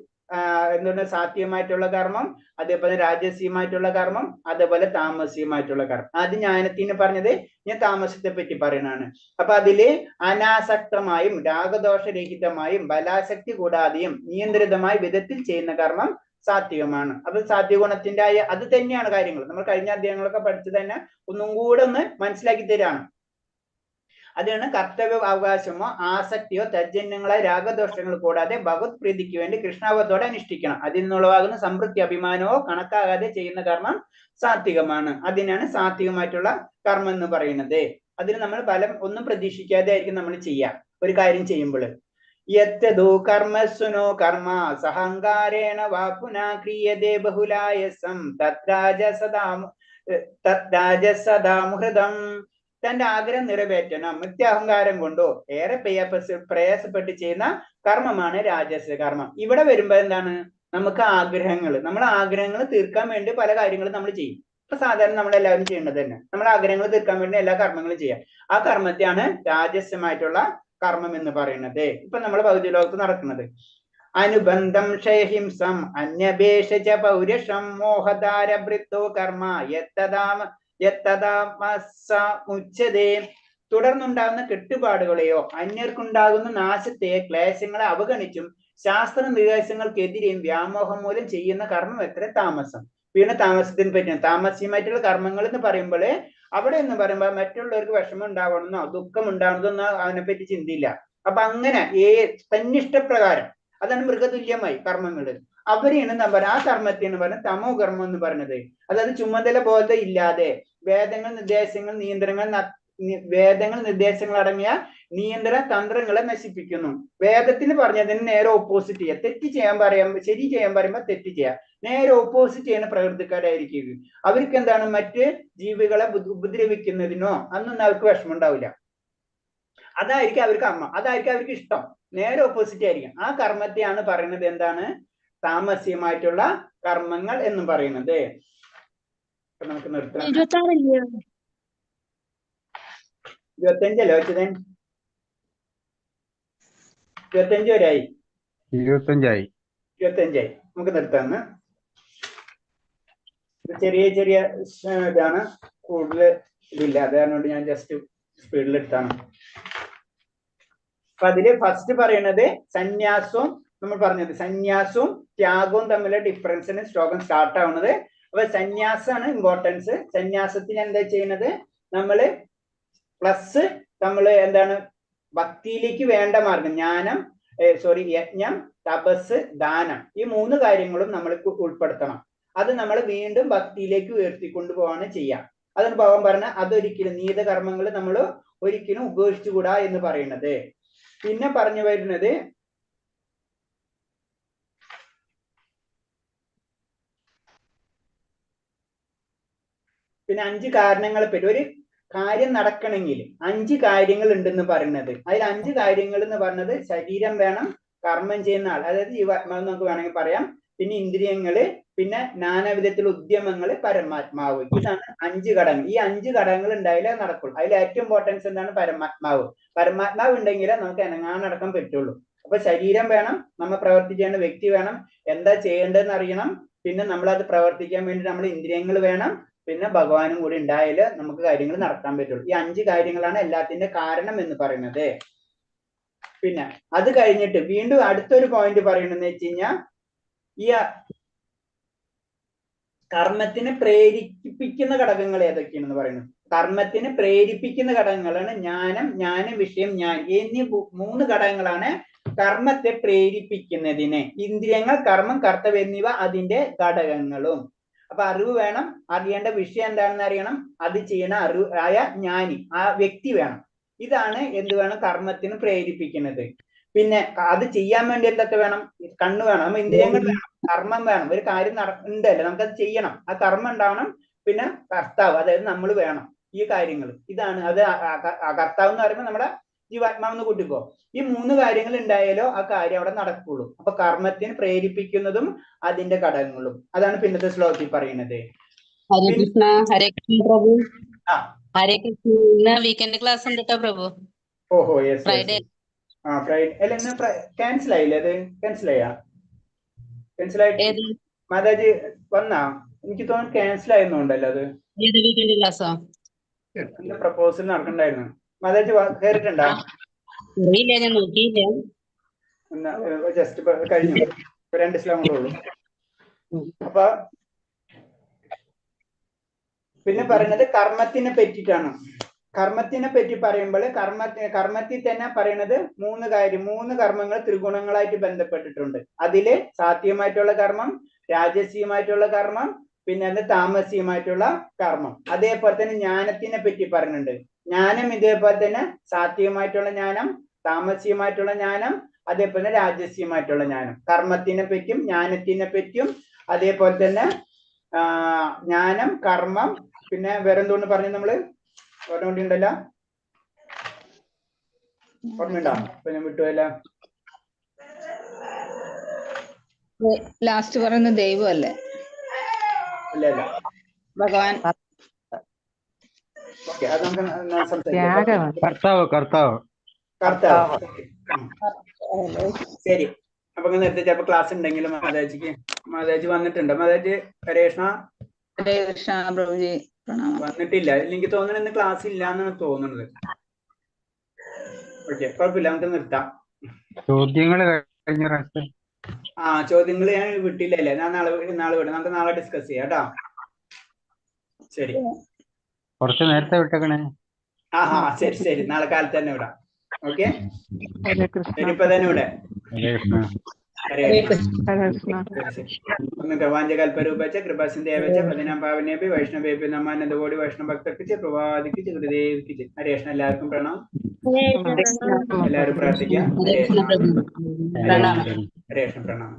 എന്താണ്? സാത്വികമായിട്ടുള്ള കർമ്മം, അതേപോലെ രാജസീയമായിട്ടുള്ള കർമ്മം, അതേപോലെ താമസികമായിട്ടുള്ള കർമ്മം. അത് ജ്ഞാനത്തിന് പറഞ്ഞത്. ഞാൻ താമസത്തെ പറ്റി പറയുന്നതാണ്. അപ്പൊ അതില് അനാസക്തമായും രാഗദോഷരഹിതമായും ബലാസക്തി കൂടാതെയും നിയന്ത്രിതമായ വിധത്തിൽ ചെയ്യുന്ന കർമ്മം സാത്വികമാണ്. അത് സാത്വിക ഗുണത്തിന്റെ അത് തന്നെയാണ് കാര്യങ്ങൾ. നമ്മൾ കഴിഞ്ഞ അധ്യായങ്ങളൊക്കെ പഠിച്ചു തന്നെ ഒന്നും കൂടെ ഒന്ന് മനസ്സിലാക്കി തരാണ്. അതാണ് കർത്തവ്യ അവകാശമോ ആസക്തിയോ തജ്ജന്യങ്ങളായ രാഗദോഷങ്ങൾ കൂടാതെ ഭഗവത് പ്രീതിക്ക് വേണ്ടി കൃഷ്ണാവത്തോടെ അനുഷ്ഠിക്കണം. അതിൽ നിന്നുള്ളവാകുന്ന സംതൃപ്തി അഭിമാനമോ കണക്കാകാതെ ചെയ്യുന്ന കർമ്മം സാത്വികമാണ്. അതിനാണ് സാത്വികമായിട്ടുള്ള കർമ്മം എന്ന് പറയുന്നത്. അതിന് നമ്മൾ ഫലം ഒന്നും പ്രതീക്ഷിക്കാതെ ആയിരിക്കും നമ്മൾ ചെയ്യുക ഒരു കാര്യം ചെയ്യുമ്പോൾ. യത്തദോ കർമ്മസ്വനോ കർമ്മ സഹങ്കാരേണ വാ പുനഃ ക്രിയതേ ബഹുലായസം തദ്രാജസദാമുഹൃതം. തന്റെ ആഗ്രഹം നിറവേറ്റണം മിഥ്യാഹങ്കാരം കൊണ്ടോ ഏറെ പ്രയാസപ്പെട്ട് ചെയ്യുന്ന കർമ്മമാണ് രാജസ കർമ്മം. ഇവിടെ വരുമ്പോ എന്താണ്? നമുക്ക് നമ്മളെ ആഗ്രഹങ്ങൾ തീർക്കാൻ വേണ്ടി പല കാര്യങ്ങളും നമ്മൾ ചെയ്യും. ഇപ്പൊ സാധാരണ നമ്മളെല്ലാവരും ചെയ്യേണ്ടത് തന്നെ. നമ്മളെ ആഗ്രഹങ്ങൾ തീർക്കാൻ വേണ്ടി എല്ലാ കർമ്മങ്ങളും ചെയ്യാം. ആ കർമ്മത്തെയാണ് രാജസ്യമായിട്ടുള്ള കർമ്മം എന്ന് പറയുന്നത്. ഇപ്പൊ നമ്മൾ ഭൗതിക ലോകത്ത് നടക്കുന്നത്. അനുബന്ധം ക്ഷയഹിംസം അന്യപേക്ഷ പൗരുഷം മോഹധാരഭൃത്തോ കർമ്മ യത്തദാമുച്യതേ. തുടർന്നുണ്ടാകുന്ന കെട്ടുപാടുകളെയോ അന്യർക്കുണ്ടാകുന്ന നാശത്തെയോ ക്ലേശങ്ങളെ അവഗണിച്ചും ശാസ്ത്ര നിർദ്ദേശങ്ങൾക്കെതിരെയും വ്യാമോഹം മൂലം ചെയ്യുന്ന കർമ്മം എത്ര താമസം. പിന്നെ താമസത്തിന് പറ്റും. താമസികമായിട്ടുള്ള കർമ്മങ്ങൾ എന്ന് പറയുമ്പോൾ അവിടെ എന്ന് പറയുമ്പോൾ മറ്റുള്ളവർക്ക് വിഷമം ഉണ്ടാവണമെന്നോ ദുഃഖം ഉണ്ടാവണമെന്നോ അതിനെപ്പറ്റി ചിന്തയില്ല. അപ്പൊ അങ്ങനെ തന്നിഷ്ടപ്രകാരം, അതാണ് മൃഗതുല്യമായി കർമ്മങ്ങൾ. അവരെയാണ് എന്താ പറയുക? ആ കർമ്മത്തെയാണ് പറയുന്നത് തമോ കർമ്മം എന്ന് പറയുന്നത്. അതായത് ചുമതല ബോധം ഇല്ലാതെ വേദങ്ങൾ നിർദ്ദേശങ്ങൾ അടങ്ങിയ നിയന്ത്രണ തന്ത്രങ്ങളെ നശിപ്പിക്കുന്നു. വേദത്തിൽ പറഞ്ഞതിന് നേരെ ഓപ്പോസിറ്റ് ചെയ്യുക. തെറ്റ് ചെയ്യാൻ പറയുമ്പോൾ ശരി ചെയ്യാൻ പറയുമ്പോൾ തെറ്റ് ചെയ്യുക. നേരെ ഓപ്പോസിറ്റ് ചെയ്യുന്ന പ്രകൃതിക്കാരായിരിക്കും. അവർക്ക് എന്താണ്? മറ്റ് ജീവികളെ ഉപദ്രവിക്കുന്നതിനോ അന്നൊന്നും അവർക്ക് വിഷമം ഉണ്ടാവില്ല. അതായിരിക്കും അവർക്ക് കർമ്മം, അതായിരിക്കും അവർക്ക് ഇഷ്ടം. നേരെ ഓപ്പോസിറ്റ് ആയിരിക്കും. ആ കർമ്മത്തെയാണ് പറയുന്നത് എന്താണ്? താമസികമായിട്ടുള്ള കർമ്മങ്ങൾ എന്ന് പറയുന്നത്. നമുക്ക് നിർത്താം. 25 വെച്ചതൻ 25 വരെയായി. 25 നമുക്ക് നിർത്താന്ന്. ചെറിയ ചെറിയ ഇതാണ്, കൂടുതൽ ഇതില്ല. അതുകൊണ്ട് ഞാൻ ജസ്റ്റ് സ്പീഡിൽ എടുത്താണ്. അപ്പൊ അതില് ഫസ്റ്റ് പറയണത് സന്യാസവും, നമ്മൾ പറഞ്ഞത് സന്യാസവും ത്യാഗവും തമ്മിലുള്ള ഡിഫറൻസിന് ശ്ലോകം സ്റ്റാർട്ട് ആവുന്നത്. അപ്പൊ സന്യാസാണ് ഇമ്പോർട്ടൻസ്. സന്യാസത്തിന് എന്താ ചെയ്യുന്നത്? നമ്മള് പ്ലസ് നമ്മള് എന്താണ് ഭക്തിയിലേക്ക് വേണ്ട മാർഗം, യജ്ഞം, തപസ്, ദാനം, ഈ 3 കാര്യങ്ങളും നമ്മൾ ഉൾപ്പെടുത്തണം. അത് നമ്മൾ വീണ്ടും ഭക്തിയിലേക്ക് ഉയർത്തിക്കൊണ്ടുപോവാണ് ചെയ്യുക. അതാണ് ഭഗവാൻ പറഞ്ഞ അതൊരിക്കലും നീത കർമ്മങ്ങൾ നമ്മൾ ഒരിക്കലും ഉപേക്ഷിച്ചുകൂടാ എന്ന് പറയുന്നത്. പിന്നെ പറഞ്ഞു വരുന്നത് പിന്നെ 5 കാരണങ്ങളെ പറ്റി. ഒരു കാര്യം നടക്കണമെങ്കിൽ 5 കാര്യങ്ങൾ ഉണ്ടെന്ന് പറയുന്നത്. അതിൽ 5 കാര്യങ്ങൾ എന്ന് പറഞ്ഞത് ശരീരം വേണം, കർമ്മം ചെയ്യുന്ന ആൾ, അതായത് ജീവാത്മാവ് നമുക്ക് വേണമെങ്കിൽ പറയാം, പിന്നെ ഇന്ദ്രിയങ്ങള്, പിന്നെ നാനാവിധത്തിലുള്ള ഉദ്യമങ്ങള്, പരമാത്മാവ്. ഇതാണ് 5 ഘടകങ്ങൾ. ഈ 5 ഘടകങ്ങൾ ഉണ്ടായാലേ നടക്കുള്ളൂ. അതിൽ ഏറ്റവും ഇമ്പോർട്ടൻസ് എന്താണ്? പരമാത്മാവ്. പരമാത്മാവ് ഉണ്ടെങ്കിലേ നമുക്ക് അനങ്ങാനടക്കം പറ്റുള്ളൂ. അപ്പൊ ശരീരം വേണം, നമ്മൾ പ്രവർത്തിക്കേണ്ട വ്യക്തി വേണം, എന്താ ചെയ്യേണ്ടതെന്ന് അറിയണം, പിന്നെ നമ്മൾ അത് പ്രവർത്തിക്കാൻ വേണ്ടി നമ്മൾ ഇന്ദ്രിയങ്ങൾ വേണം, പിന്നെ ഭഗവാനും കൂടി ഉണ്ടായാല് നമുക്ക് കാര്യങ്ങൾ നടത്താൻ പറ്റുള്ളൂ. ഈ 5 കാര്യങ്ങളാണ് എല്ലാത്തിന്റെ കാരണം എന്ന് പറയുന്നത്. പിന്നെ അത് കഴിഞ്ഞിട്ട് വീണ്ടും അടുത്തൊരു പോയിന്റ് പറയണെന്ന് വെച്ച് കഴിഞ്ഞാൽ, ഈ കർമ്മത്തിനെ പ്രേരിപ്പിക്കുന്ന ഘടകങ്ങൾ ഏതൊക്കെയാണെന്ന് പറയുന്നത്. കർമ്മത്തിന് പ്രേരിപ്പിക്കുന്ന ഘടകങ്ങളാണ് ജ്ഞാനം, ജ്ഞാന വിഷയം, ഞാൻ എന്നീ 3 ഘടകങ്ങളാണ് കർമ്മത്തെ പ്രേരിപ്പിക്കുന്നതിന്. ഇന്ദ്രിയങ്ങൾ, കർമ്മം, കർത്തവ്യം എന്നിവ അതിന്റെ ഘടകങ്ങളും. അപ്പൊ അറിവ് വേണം, അറിയേണ്ട വിഷയം എന്താണെന്ന് അറിയണം, അത് ചെയ്യണ ആയ ജ്ഞാനി, ആ വ്യക്തി വേണം. ഇതാണ് എന്ത് വേണം? കർമ്മത്തിന് പ്രേരിപ്പിക്കുന്നത്. പിന്നെ അത് ചെയ്യാൻ വേണ്ടി എന്തൊക്കെ വേണം? കണ്ണ് വേണം, നമ്മ ഇന്ദ്രിയങ്ങൾ വേണം, കർമ്മം വേണം. ഒരു കാര്യം ഉണ്ടല്ലോ, നമുക്കത് ചെയ്യണം, ആ കർമ്മം ഉണ്ടാവണം. പിന്നെ കർത്താവ്, അതായത് നമ്മൾ വേണം. ഈ കാര്യങ്ങൾ ഇതാണ്. അത് കർത്താവ് എന്ന് പറയുമ്പോൾ നമ്മുടെ ജീവാത്മാവെന്ന് കൂട്ടിക്കോ. ഈ 3 കാര്യങ്ങൾ ഉണ്ടായാലോ ആ കാര്യം അവിടെ നടക്കുള്ളൂ. അപ്പൊ കർമ്മത്തിന് പ്രേരിപ്പിക്കുന്നതും അതിന്റെ ഘടകങ്ങളും. അതാണ് പിന്നത്തെ ശ്ലോകത്തിൽ പറയുന്നത്. ഹരേ കൃഷ്ണ. ഹരേ കൃഷ്ണ പ്രഭു. ആ, ഹരേ കൃഷ്ണ. ഇന്ന് വീക്കെൻഡ് ക്ലാസ് ഉണ്ട് കേട്ടോ പ്രഭു. ഓഹോ, യെസ്. ഫ്രൈഡേ. ആ, ഫ്രൈഡേ അല്ല, ഇന്ന് ക്യാൻസൽ ആയില്ലേ? അത് ക്യാൻസൽ ആയിട്ട് മാതാജി വന്നാ? എനിക്ക് തോന്നുന്നു ക്യാൻസൽ ആയിരുന്നുണ്ടല്ലോ അത്. ഏത് വീക്കെൻഡ് ക്ലാസ്സോ? എന്റെ പ്രപ്പോസൽ നടക്കണ്ടായിരുന്നു. മാതാജി കേറിട്ടുണ്ടോ? അറിയില്ല, ഞാൻ നോക്കിയില്ല. ജസ്റ്റ് കഴിഞ്ഞു, 2 ശ്ലോകങ്ങളേ ഉള്ളൂ. അപ്പൊ പിന്നെ പറയുന്നത് കർമ്മത്തിനെ പറ്റിയിട്ടാണ്. കർമ്മത്തിനെ പറ്റി പറയുമ്പോൾ കർമ്മത്തിൽ തന്നെ പറയുന്നത് 3 കർമ്മങ്ങൾ ത്രിഗുണങ്ങളായിട്ട് ബന്ധപ്പെട്ടിട്ടുണ്ട്. അതില് സാത്വികമായിട്ടുള്ള കർമ്മം, രാജസീയമായിട്ടുള്ള കർമ്മം, പിന്നെ താമസീയമായിട്ടുള്ള കർമ്മം. അതേപോലെ തന്നെ ജ്ഞാനത്തിനെ പറ്റി പറയുന്നുണ്ട്. ജ്ഞാനം ഇതേപോലെ തന്നെ സാത്വികമായിട്ടുള്ള ജ്ഞാനം, താമസീയമായിട്ടുള്ള ജ്ഞാനം, അതേപോലെ തന്നെ രാജസീയമായിട്ടുള്ള ജ്ഞാനം. കർമ്മത്തിനെ പറ്റിയും ജ്ഞാനത്തിനെ പറ്റിയും അതേപോലെ തന്നെ ജ്ഞാനം, കർമ്മം, പിന്നെ വേറെന്തോന്ന് പറഞ്ഞു നമ്മള്? ഓർമ്മയുണ്ടല്ലോ, ഓർമ്മയുണ്ടോ? ഇപ്പൊ ഞാൻ വിട്ടുപോയല്ല. ലാസ്റ്റ് പറയുന്ന ദൈവം അല്ലേ? അല്ല, ഭഗവാൻ. ഓക്കെ, അത് നമുക്ക് സംസാരിക്കാം. കർത്താവ്. ശരി, അപ്പൊ നേരത്തെ ചിലപ്പോ ക്ലാസ് ഉണ്ടെങ്കിലും മാതാജിക്ക് വന്നിട്ടുണ്ടോ? മാതാജി ഹരേ കൃഷ്ണ. ഹരേ കൃഷ്ണ പ്രഭുജി, പ്രണാമം. വന്നിട്ടില്ല. എനിക്ക് തോന്നുന്നു ഇന്ന് ക്ലാസ് ഇല്ല എന്നാണ് തോന്നുന്നത്. ഓക്കെ, കുഴപ്പമില്ല, നമുക്ക് നിർത്താം. ചോദ്യങ്ങൾ കഴിഞ്ഞ പ്രാവശ്യം ചോദ്യങ്ങൾ ഞാൻ വിട്ടില്ലല്ലേ? ഞാൻ നാളെ വിടാം. നമുക്ക് നാളെ ഡിസ്കസ് ചെയ്യാം കേട്ടോ. ശരി, കുറച്ച് നേരത്തെ വിട്ടേക്കണേ. ശരി, നാളെ കാലത്ത് തന്നെ വിടാം. ഓക്കെ, ശരി, ഇപ്പൊ തന്നെ ഇവിടെ. ഹരേ കൃഷ്ണ. വാഞ്ചകൽപരൂപ കൃപാസിന്ദേവച പതിനാം പാവനേപി വൈഷ്ണവേപി നമാനന്ദകോടി വൈഷ്ണവ ഭക്തർക്ക് പ്രവാദിക്ക് ഗുരുദേവിക്ക്. ഹരേ കൃഷ്ണ. എല്ലാവർക്കും പ്രണാം. എല്ലാവരും പ്രാർത്ഥിക്കാം. ഹരേ കൃഷ്ണ. പ്രണാമം. ഹരേ കൃഷ്ണ. പ്രണാം.